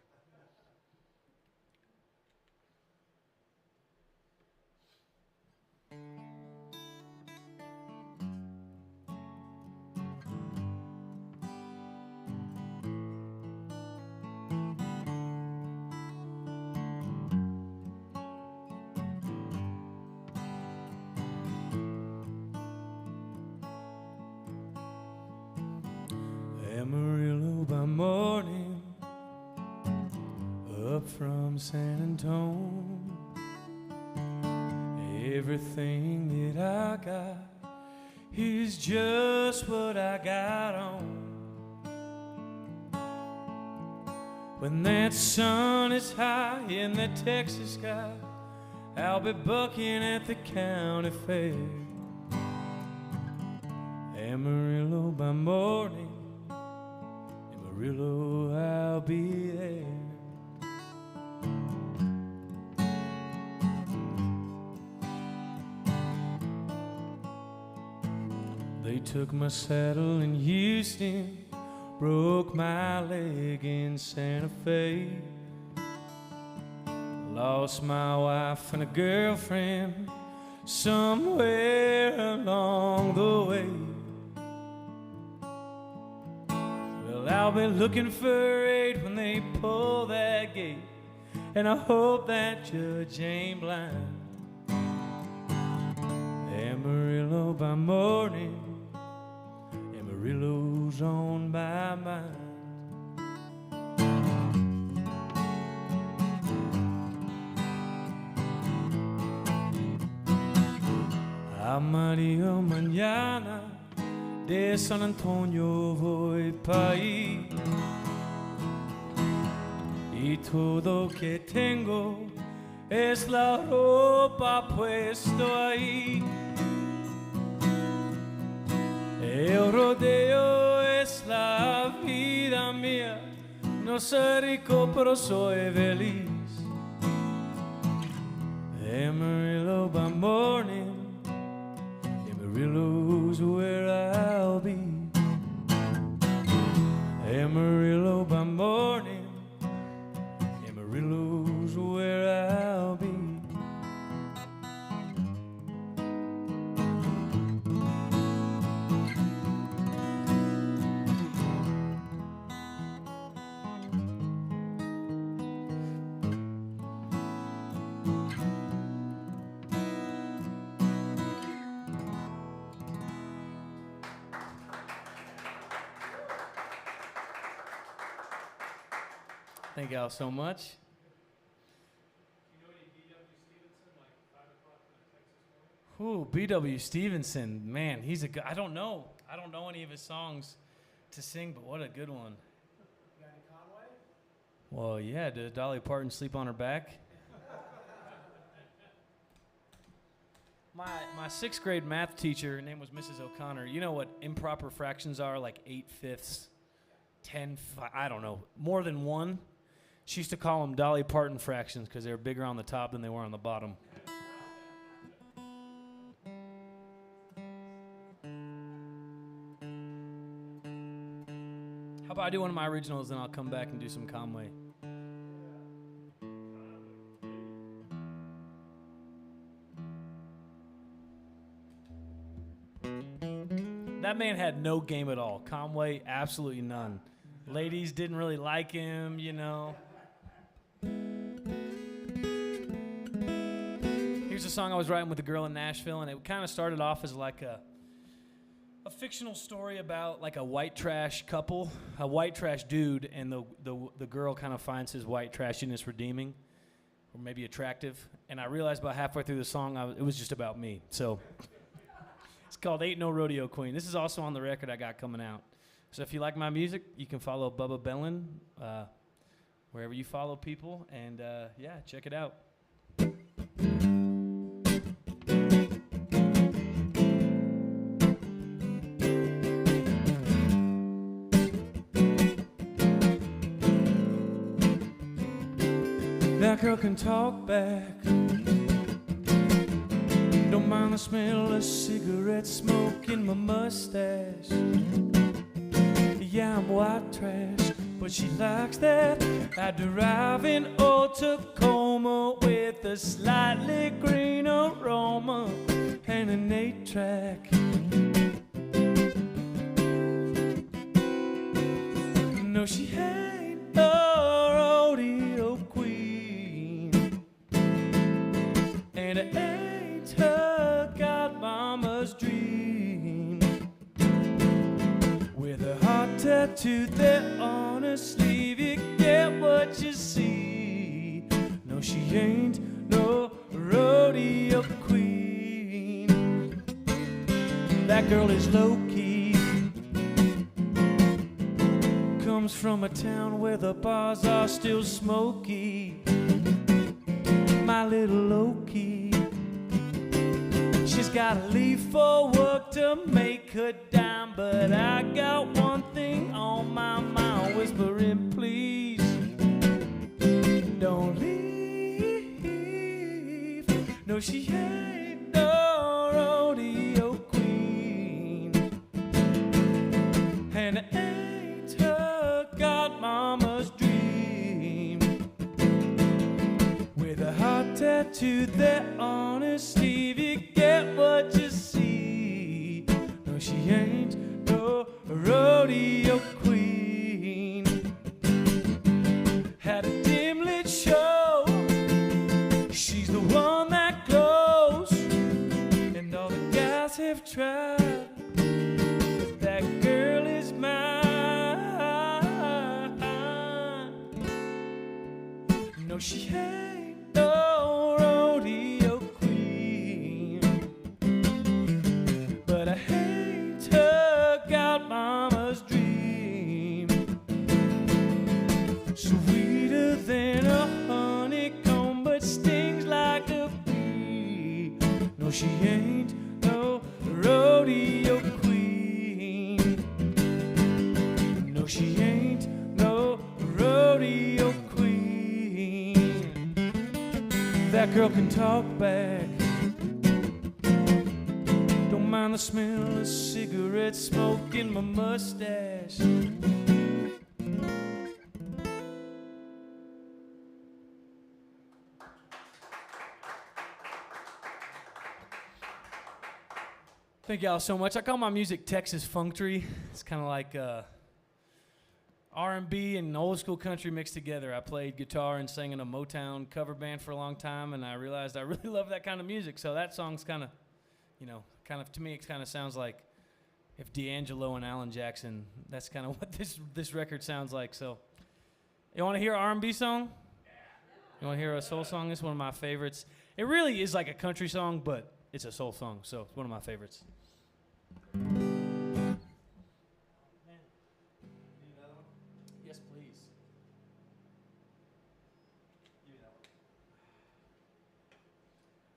Amarillo by morning, up from San Antonio. Everything that I got is just what I got on. When that sun is high in the Texas sky, I'll be bucking at the county fair. Amarillo by morning, Amarillo, I'll be there. They took my saddle in Houston, broke my leg in Santa Fe. Lost my wife and a girlfriend somewhere along the way. Well, I'll be looking for aid when they pull that gate, and I hope that judge ain't blind. Amarillo by morning, Amarillo's on my mind. Amarillo mañana, de San Antonio voy pa' ahí, y todo que tengo es la ropa puesto ahí. El rodeo es la vida mía, no soy rico pero soy feliz. Amarillo by morning, Amarillo's where I'll be. Amarillo by morning, Amarillo's where I'll be. Thank y'all so much. Ooh, B.W. Stevenson, man, he's a good. I don't know any of his songs to sing, but what a good one. You got any Conway? Well, yeah, did Dolly Parton sleep on her back? My sixth grade math teacher, her name was Mrs. O'Connor. You know what improper fractions are, like 8/5, 10, I don't know, more than one? She used to call them Dolly Parton fractions because they were bigger on the top than they were on the bottom. How about I do one of my originals, then I'll come back and do some Conway. That man had no game at all. Conway, absolutely none. Ladies didn't really like him, you know. Here's a song I was writing with a girl in Nashville, and it kind of started off as like a fictional story about like a white trash couple, a white trash dude, and the girl kind of finds his white trashiness redeeming or maybe attractive. And I realized about halfway through the song it was just about me. So it's called Ain't No Rodeo Queen. This is also on the record I got coming out. So if you like my music, you can follow Bubba Bellin wherever you follow people. And yeah, check it out. That girl can talk back. Don't mind the smell of cigarette smoke in my mustache. Yeah, I'm white trash, but she likes that. I drive in old Tacoma with a slightly green aroma and an 8-track. No, she ain't a rodeo queen, and it ain't her godmama's dream. With a heart tattooed there on her sleeve, you get what you see. No, she ain't no rodeo queen. That girl is low-key, comes from a town where the bars are still smoky. My little low-key, she's gotta leave for work to make her dime, but I got one thing on my mind, whispering, please don't leave. No, she ain't no rodeo queen, and it ain't her godmama's dream. With a heart tattooed there on her sleeve, you get what you see. No, she ain't no rodeo queen. Had a dim lit show, she's the one that glows, and all the guys have tried, but that girl is mine. No, she ain't no rodeo queen, but I hate her godmama's dream. Sweeter than a honeycomb, but stings like a bee. No, she ain't no rodeo queen. No, she ain't no rodeo queen. That girl can talk back. Don't mind the smell of cigarette smoke in my mustache. Thank y'all so much. I call my music Texas Functory. It's kind of like R&B and old school country mixed together. I played guitar and sang in a Motown cover band for a long time, and I realized I really love that kind of music. So that song's kind of, to me, it kind of sounds like if D'Angelo and Alan Jackson, that's kind of what this record sounds like. So you want to hear an R&B song? You want to hear a soul song? It's one of my favorites. It really is like a country song, but it's a soul song, so it's one of my favorites. Yes, please.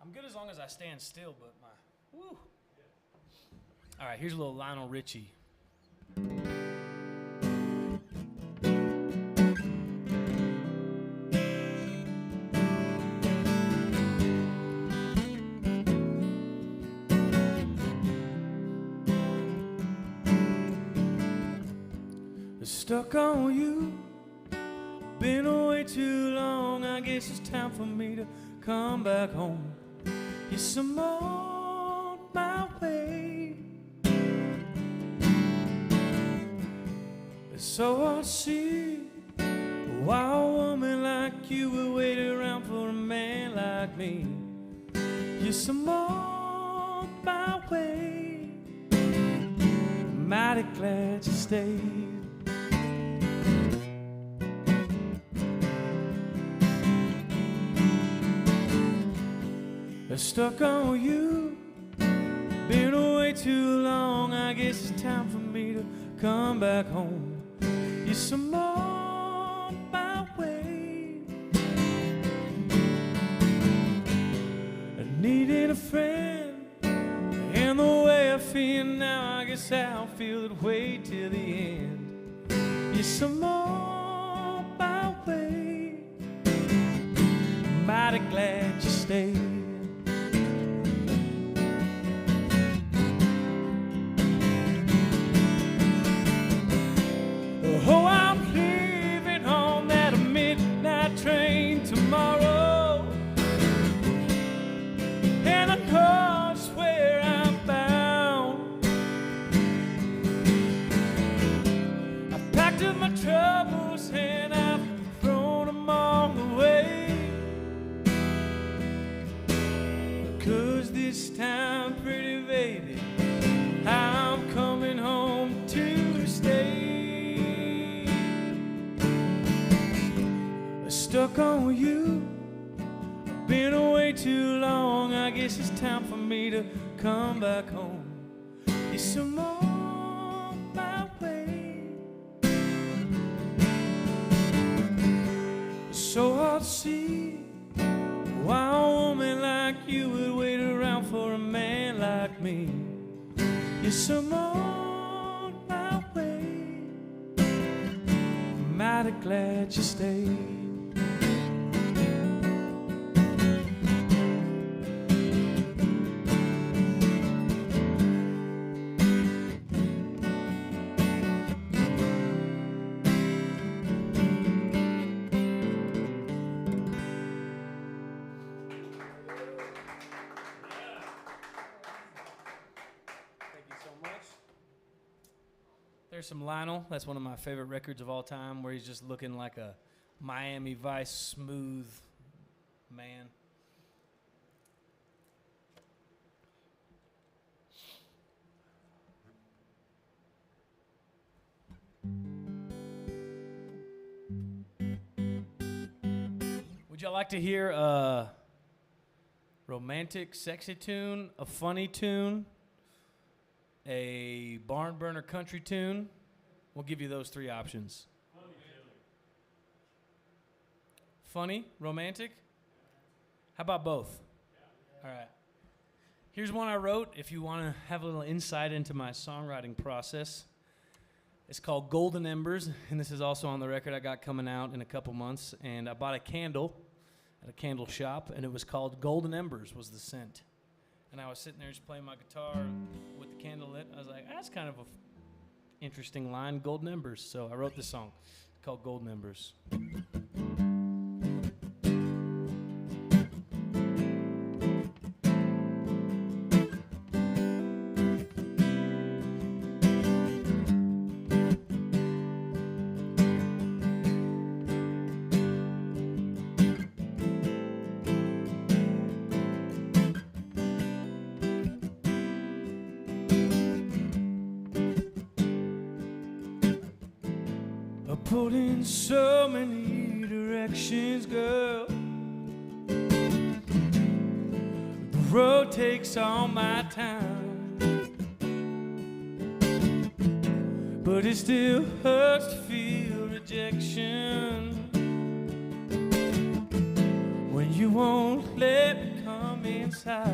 I'm good as long as I stand still, but my, woo. All right, here's a little Lionel Richie. Stuck on you, been away too long. I guess it's time for me to come back home. Yes, I'm on my way. So I'll see why a woman like you would wait around for a man like me. Yes, I'm on my way. Mighty glad you stayed. Stuck on you, been away too long. I guess it's time for me to come back home. Yes, I'm on my way. I needed a friend, and the way I feel now, I guess I'll feel that way till the end. Yes, I'm on my way. Mighty glad you stayed. Oh, I'm leaving on that midnight train tomorrow, and I know just where I'm bound. I've packed up my troubles and I've thrown them all away, 'cause this time, pretty baby, I'm coming home to stay. Stuck on you, I've been away too long. I guess it's time for me to come back home. Yes, I'm on my way. So I'll see why a woman like you would wait around for a man like me. Yes, I'm on my way. Mighty glad you stayed. There's some Lionel. That's one of my favorite records of all time, where he's just looking like a Miami Vice smooth man. Would y'all like to hear a romantic, sexy tune, a funny tune, a barn burner country tune? We'll give you those three options. Funny, romantic? How about both? All right. Here's one I wrote if you want to have a little insight into my songwriting process. It's called Golden Embers, and this is also on the record I got coming out in a couple months. And I bought a candle at a candle shop, and it was called Golden Embers was the scent. And I was sitting there just playing my guitar with the candle lit. I was like, that's kind of an interesting line, Golden Embers. So I wrote this song called Golden Embers. Pulled in so many directions, girl. The road takes all my time, but it still hurts to feel rejection when you won't let me come from inside.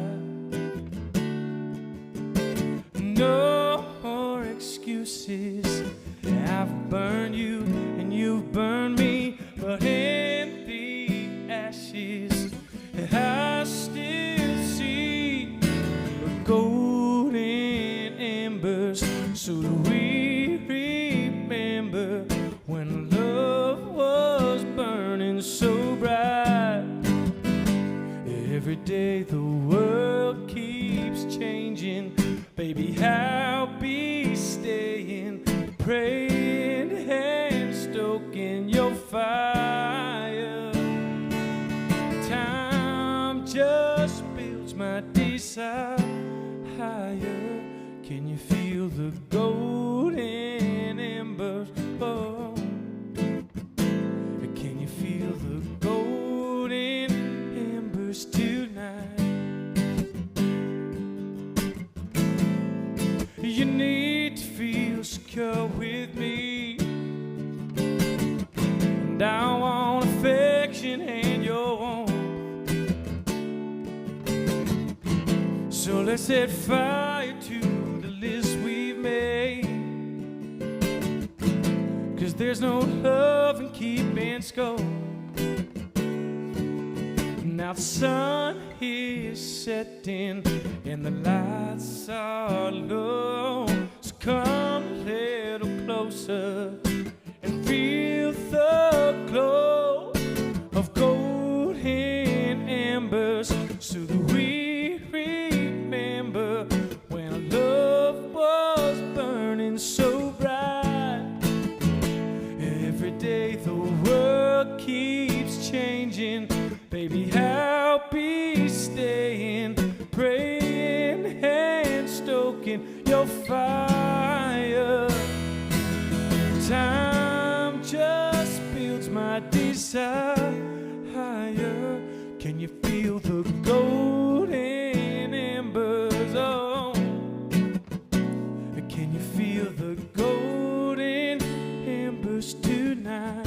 No more excuses. I've burned you and you've burned me, but in the ashes I still see the golden embers. So do we remember when love was burning so bright? Every day the world keeps changing, baby, I'll be staying, praying and stoking your fire. Time just builds my desire higher. Can you feel the golden embers? Oh, can you feel the golden embers tonight? You need to feel secure with me, and I want affection and your warmth. So let's set fire to the list we've made, 'cause there's no love in keeping score. Now the sun is setting and the lights are low, so come a little closer and feel the glow of golden embers, so that we remember when our love was burning so bright. Every day the world keeps changing, baby, I'll be staying, praying and stoking your fire. Time just builds my desire higher. Can you feel the golden embers? Oh, can you feel the golden embers tonight?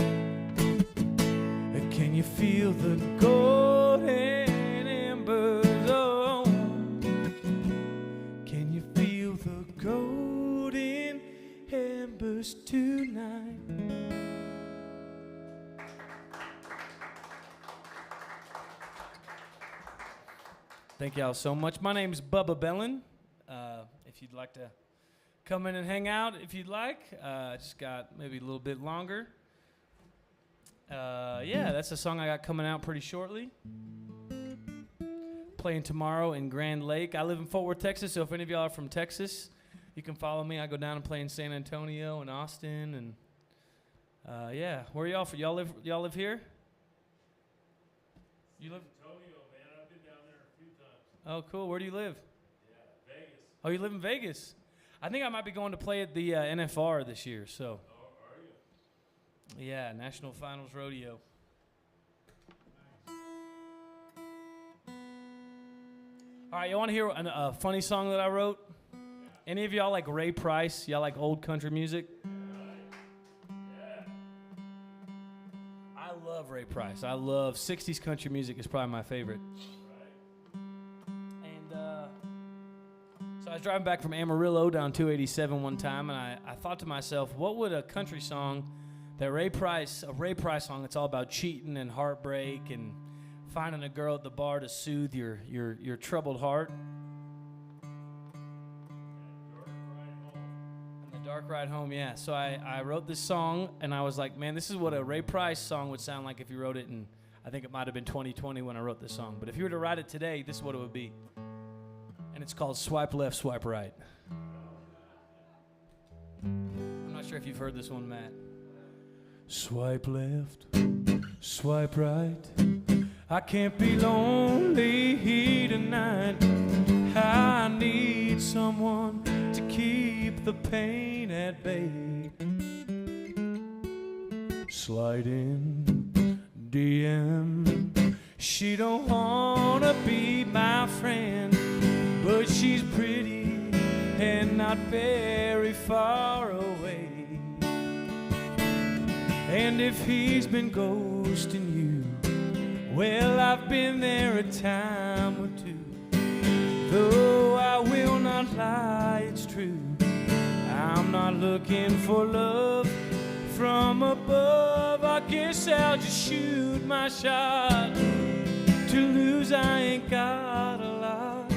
Can you feel the golden embers? Oh, can you feel the golden embers tonight? Thank y'all so much. My name is Bubba Bellin. If you'd like to come in and hang out, if you'd like, just got maybe a little bit longer. Yeah, that's a song I got coming out pretty shortly. Playing tomorrow in Grand Lake. I live in Fort Worth, Texas, so if any of y'all are from Texas, you can follow me. I go down and play in San Antonio and Austin, and yeah. Where are y'all from? Y'all live here? You live? Antonio, man. I've been down there a few times. Oh, cool. Where do you live? Yeah, Vegas. Oh, you live in Vegas. I think I might be going to play at the NFR this year, so. Oh, are you? Yeah, National Finals Rodeo. All right, you want to hear a funny song that I wrote? Any of y'all like Ray Price? Y'all like old country music? Yeah. I love Ray Price. I love 60s country music is probably my favorite. And so I was driving back from Amarillo down 287 one time, and I thought to myself, what would a country song that a Ray Price song that's all about cheating and heartbreak and finding a girl at the bar to soothe your troubled heart. And the dark ride home, yeah. So I wrote this song, and I was like, man, this is what a Ray Price song would sound like if you wrote it in, I think it might have been 2020 when I wrote this song. But if you were to write it today, this is what it would be. And it's called Swipe Left, Swipe Right. I'm not sure if you've heard this one, Matt. Swipe left, swipe right. I can't be lonely tonight. I need someone to keep the pain at bay. Slide in, DM. She don't wanna be my friend, but she's pretty and not very far away. And if he's been ghosting you, well, I've been there a time or two. Though I will not lie, it's true. I'm not looking for love from above. I guess I'll just shoot my shot. To lose, I ain't got a lot.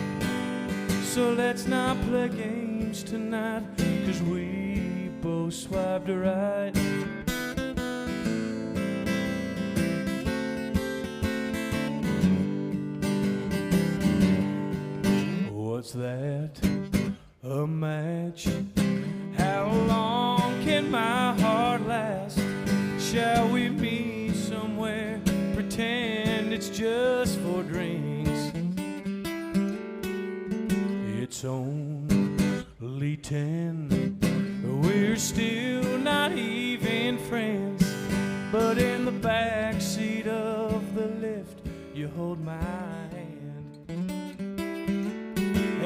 So let's not play games tonight, 'cause we both swiped right. What's that? A match? How long can my heart last? Shall we meet somewhere? Pretend it's just for drinks. It's only 10. We're still not even friends. But in the back seat of the lift, you hold my hand.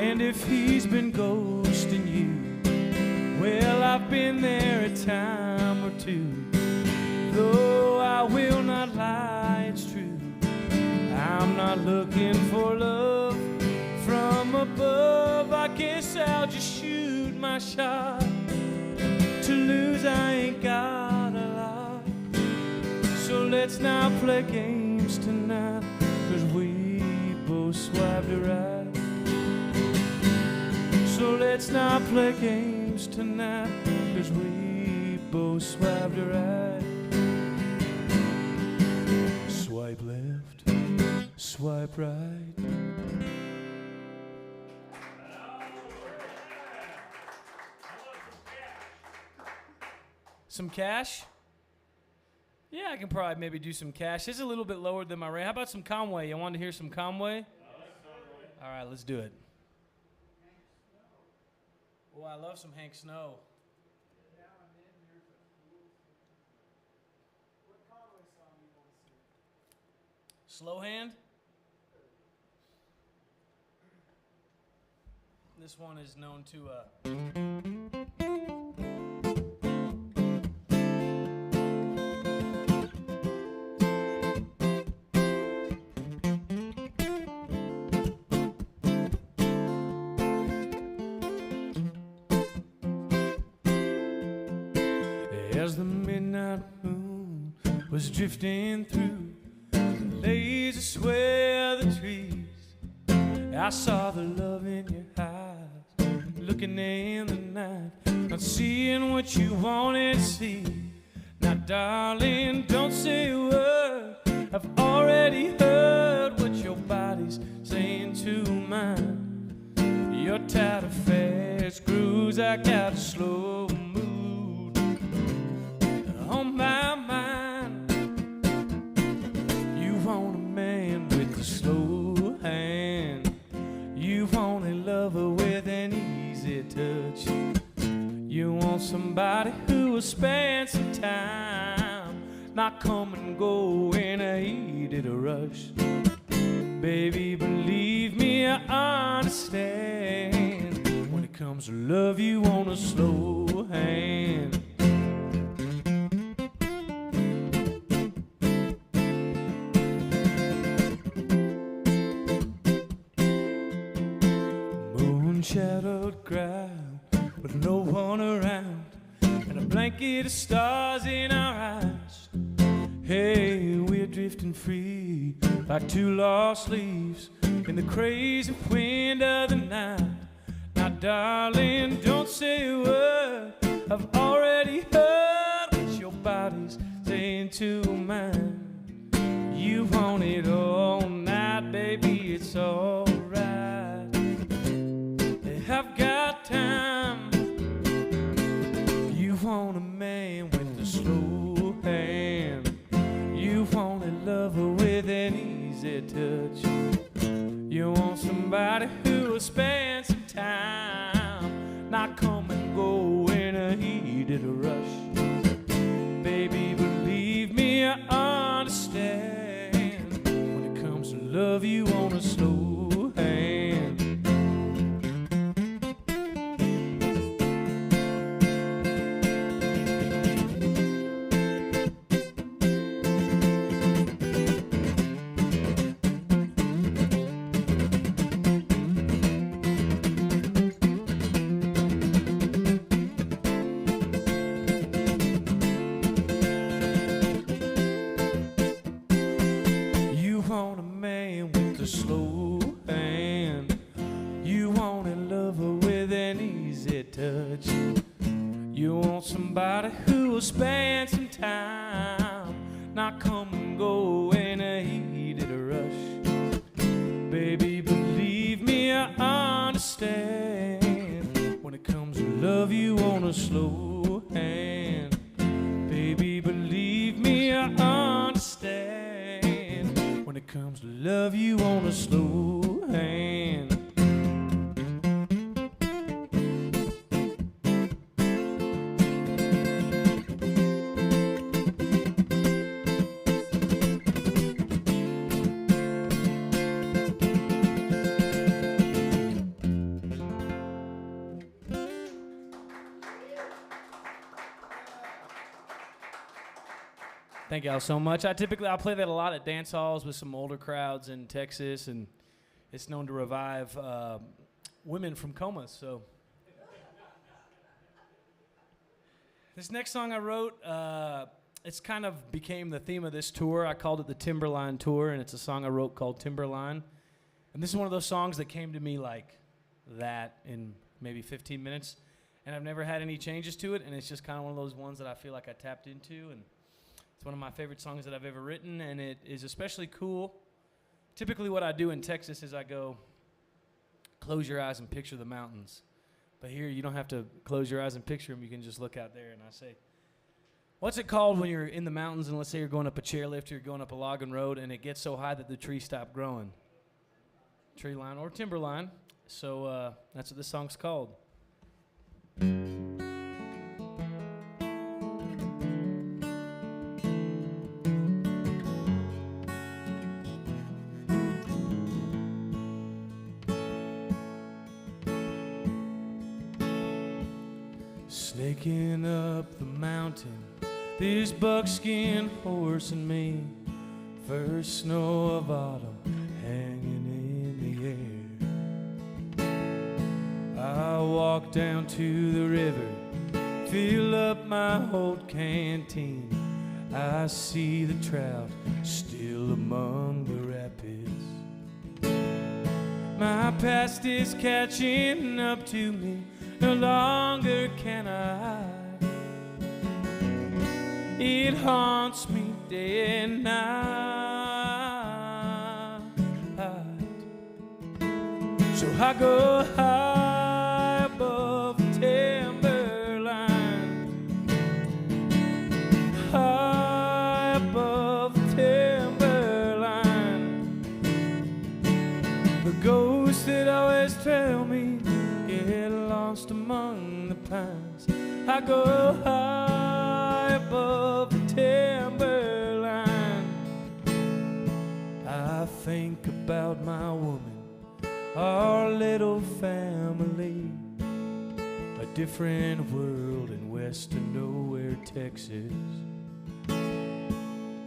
And if he's been ghosting you, well, I've been there a time or two. Though I will not lie, it's true. I'm not looking for love from above. I guess I'll just shoot my shot. To lose, I ain't got a lot. So let's not play games tonight, 'cause we both swiped right. So let's not play games tonight, 'cause we both swiped right. Swipe left, swipe right. Some cash? Yeah, I can probably maybe do some cash. It's a little bit lower than my rate. How about some Conway? You wanted to hear some Conway? All right, let's do it. Oh, I love some Hank Snow. Slow hand? This one is known to as the midnight moon was drifting through the lazy sway of the trees, I saw the love in your eyes, looking in the night, not seeing what you wanted to see. Now, darling, don't say a word. I've already heard what your body's saying to mine. You're tired of fast grooves, I got a slow mood on my mind. You want a man with a slow hand. You want a lover with an easy touch. You want somebody who will spend some time, not come and go in a heated rush. Baby, believe me, I understand. When it comes to love, you want a slow hand. Moon-shadowed ground with no one around, and a blanket of stars in our eyes. Hey, we're drifting free like two lost leaves in the crazy wind of the night. Now, darling, don't say a word. I've already heard what your body's saying to mine. You want it all night, baby, it's alright. I've got time. You want a man with a slow hand. You want a lover with an easy touch. You want somebody who will spend some time, not come and go in a heated rush. Baby, believe me, I understand. When it comes to love, you want a slow hand. want a man with a slow hand. You want a lover with an easy touch. You want somebody who will spend some time, not come and go in a heated rush. Baby, believe me, I understand. When it comes to love, you want a slow hand. Baby, believe me, I understand. When it comes to love, you want a slow hand. Thank y'all so much. I'll play that a lot at dance halls with some older crowds in Texas, and it's known to revive women from comas. So this next song I wrote, it's kind of became the theme of this tour. I called it the Timberline Tour, and it's a song I wrote called Timberline. And this is one of those songs that came to me like that in maybe 15 minutes, and I've never had any changes to it, and it's just kind of one of those ones that I feel like I tapped into, and it's one of my favorite songs that I've ever written, and it is especially cool. Typically what I do in Texas is I go, close your eyes and picture the mountains. But here you don't have to close your eyes and picture them. You can just look out there, and I say, what's it called when you're in the mountains and let's say you're going up a chairlift or you're going up a logging road and it gets so high that the trees stop growing? Tree line or timberline. So that's what this song's called. Snaking up the mountain, this buckskin horse and me, first snow of autumn hanging in the air. I walk down to the river, fill up my old canteen. I see the trout still among the rapids. My past is catching up to me, no longer can I hide. It haunts me day and night. So I go high above the timberline, high above the timberline. The ghosts that always trail me get lost among the pines. I go high above the timberline. I think about my woman, our little family, a different world in western nowhere, Texas.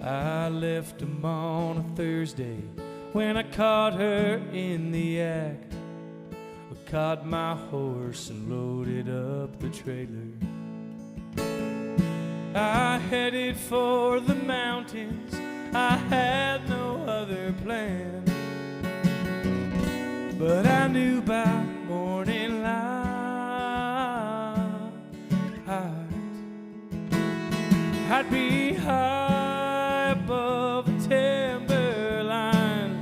I left them on a Thursday when I caught her in the act. Caught my horse and loaded up the trailer. I headed for the mountains, I had no other plan. But I knew by morning light I'd be high above the timberline,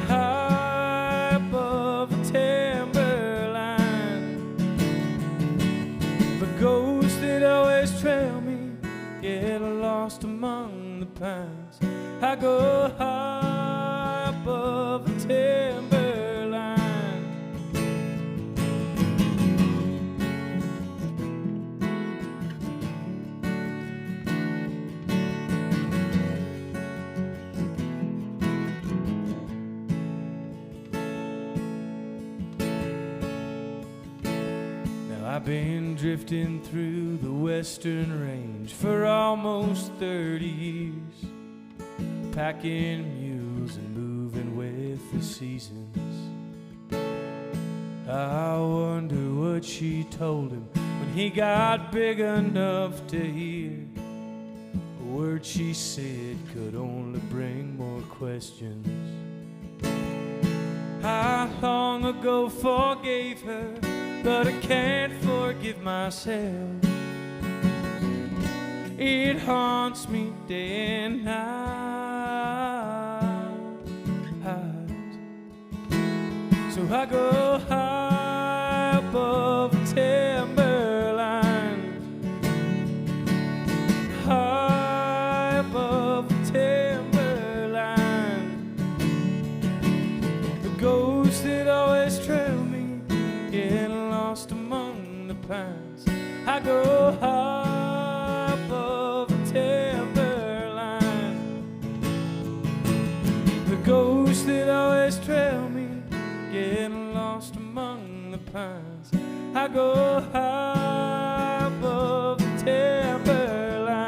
high above the timberline. The ghosts that always trail me get lost among the pines. I go high above the timberline. Now I've been drifting through the western range for almost 30 years, packing mules and moving with the seasons. I wonder what she told him when he got big enough to hear Words she said could only bring more questions. I long ago forgave her, but I can't forgive myself. It haunts me day and night. So I go high above the timberline, high above the timberline. The ghosts that always trail me, getting lost among the pines. I go high above the timberline. The ghosts that always trail me, getting lost among the pines. I go high above the timberline.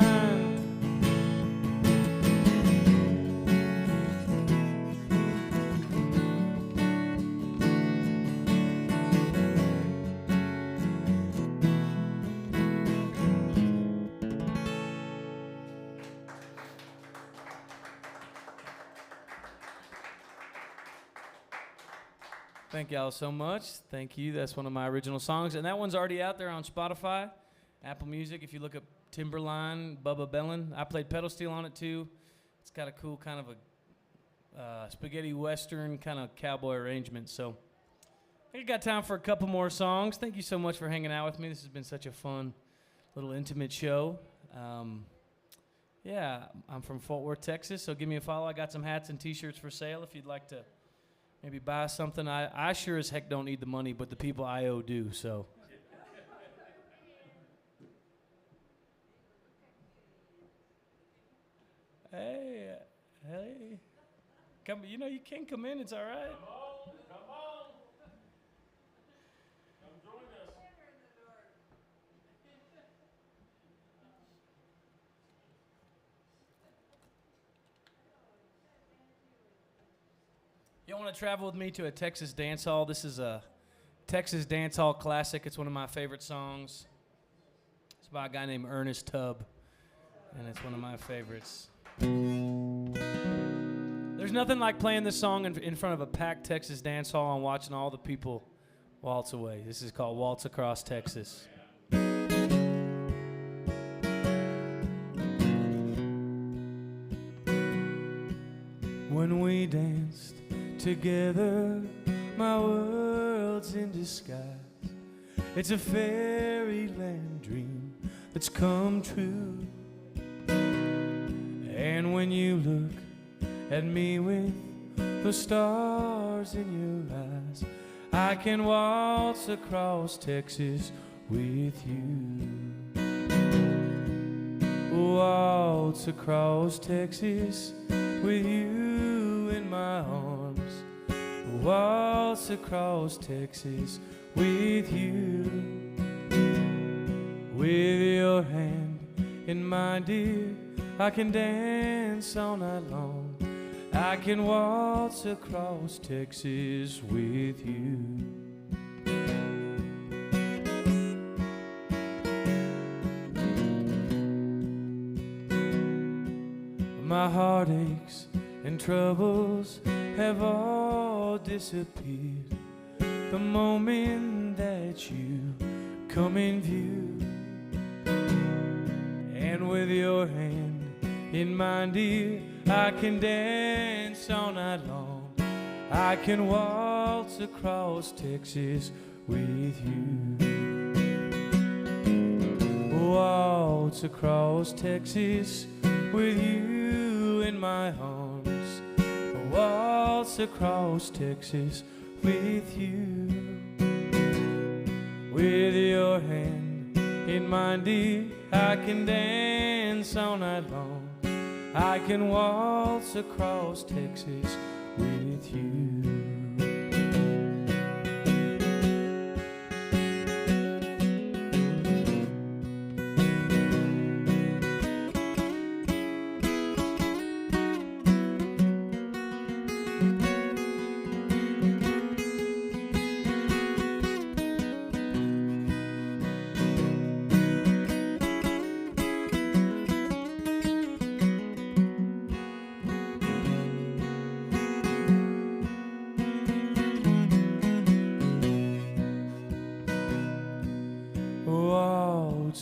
Thank y'all so much. Thank you. That's one of my original songs. And that one's already out there on Spotify, Apple Music. If you look up Timberline, Bubba Bellin. I played pedal steel on it too. It's got a cool kind of a spaghetti western kind of cowboy arrangement. So I think I got time for a couple more songs. Thank you so much for hanging out with me. This has been such a fun little intimate show. Yeah, I'm from Fort Worth, Texas, so give me a follow. I got some hats and T-shirts for sale if you'd like to maybe buy something. I sure as heck don't need the money, but the people I owe do, so. Hey, come, you know, you can come in, it's all right. Come on. Come join us. You want to travel with me to a Texas dance hall? This is a Texas dance hall classic. It's one of my favorite songs. It's by a guy named Ernest Tubb, and it's one of my favorites. There's nothing like playing this song in front of a packed Texas dance hall and watching all the people waltz away. This is called Waltz Across Texas. When we danced together, my world's in disguise. It's a fairyland dream that's come true. And when you look at me with the stars in your eyes, I can waltz across Texas with you. Waltz across Texas with you in my arms. Waltz across Texas with you. With your hand in mine, dear, I can dance all night long. I can waltz across Texas with you. My heartaches and troubles have all disappeared the moment that you come in view. And with your hand in mine, dear, I can dance all night long. I can waltz across Texas with you. Waltz across Texas with you in my arms. Waltz across Texas with you. With your hand in mine, dear, I can dance all night long. I can waltz across Texas with you.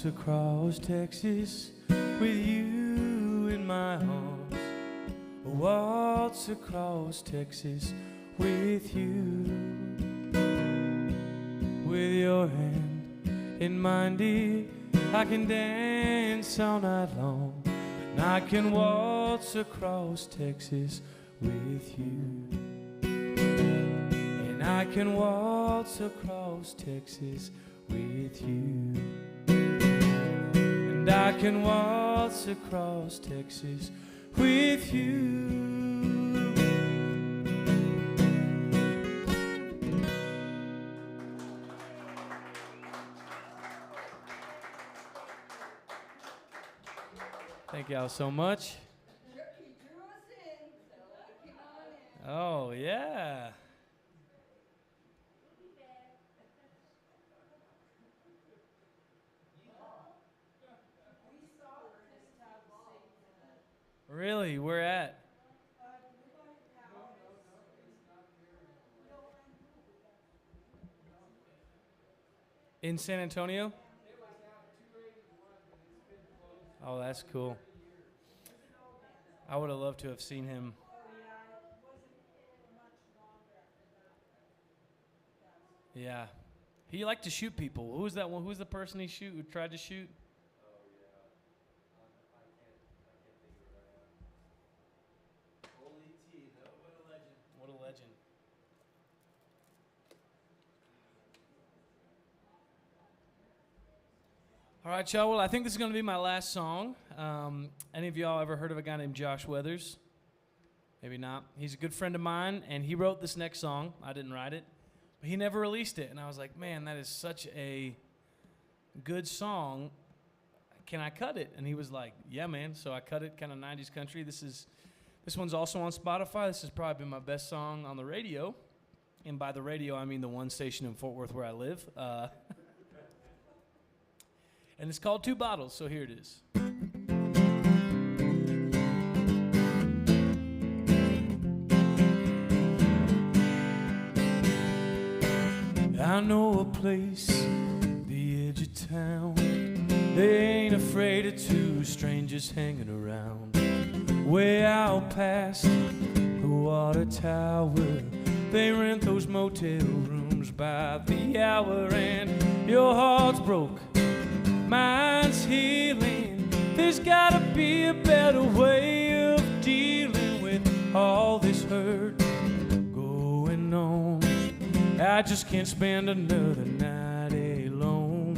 waltz across Texas with you in my arms. Waltz across Texas with you. With your hand in mine, dear, I can dance all night long. And I can waltz across Texas with you. And I can waltz across Texas with you. And I can waltz across Texas with you. Thank y'all so much. Oh, yeah. Really? Where at? In San Antonio? Oh, that's cool. I would have loved to have seen him. Yeah. He liked to shoot people. Who was that one? Who's the person he who tried to shoot? What a legend. All right, y'all. Well, I think this is going to be my last song. Any of y'all ever heard of a guy named Josh Weathers? Maybe not. He's a good friend of mine, and he wrote this next song. I didn't write it, but he never released it. And I was like, man, that is such a good song. Can I cut it? And he was like, yeah, man. So I cut it, kind of 90s country. This one's also on Spotify. This has probably been my best song on the radio. And by the radio, I mean the one station in Fort Worth where I live. And it's called Two Bottles, so here it is. I know a place, the edge of town. They ain't afraid of two strangers hanging around. Way out past the water tower, they rent those motel rooms by the hour. And your heart's broke, mine's healing. There's gotta be a better way of dealing with all this hurt going on. I just can't spend another night alone.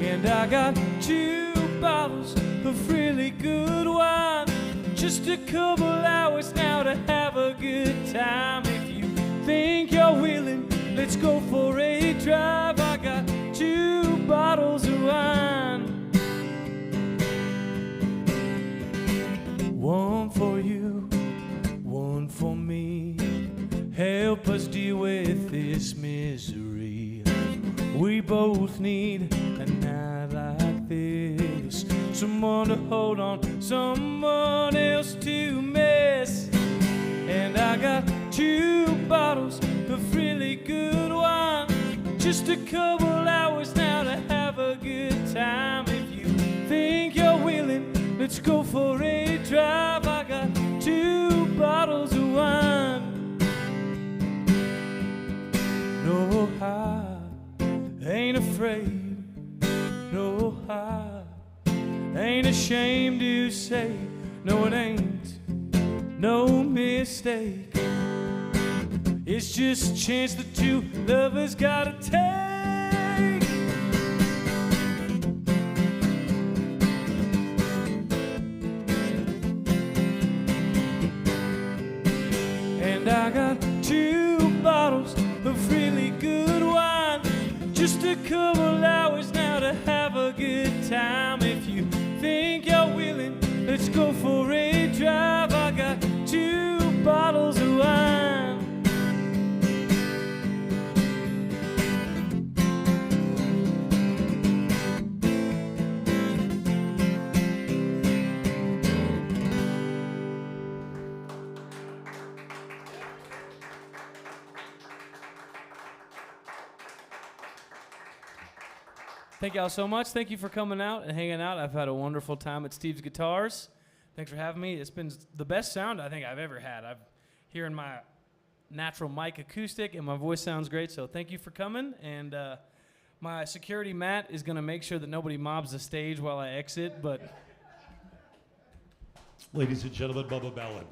And I got 2 bottles of really good wine, just a couple hours now to have a good time. If you think you're willing, let's go for a drive. I got 2 bottles of wine, one for you, one for me. Help us deal with this misery. We both need a night like this, someone to hold on, someone else to miss. And I got 2 bottles of really good wine, just a couple hours now to have a good time. If you think you're willing, let's go for a drive. I got 2 bottles of wine. No, I ain't afraid. No, I ain't ashamed to say, no, it ain't no mistake. It's just a chance the 2 lovers gotta take. And I got 2 bottles of really good wine, just a couple hours now to have a good time. If you think you're willing, let's go for a drive. I got 2 bottles of wine. Thank y'all so much. Thank you for coming out and hanging out. I've had a wonderful time at Steve's Guitars. Thanks for having me. It's been the best sound I think I've ever had. I'm hearing my natural mic acoustic, and my voice sounds great, so thank you for coming. And my security, Matt, is going to make sure that nobody mobs the stage while I exit, but... Ladies and gentlemen, Bubba Bellin.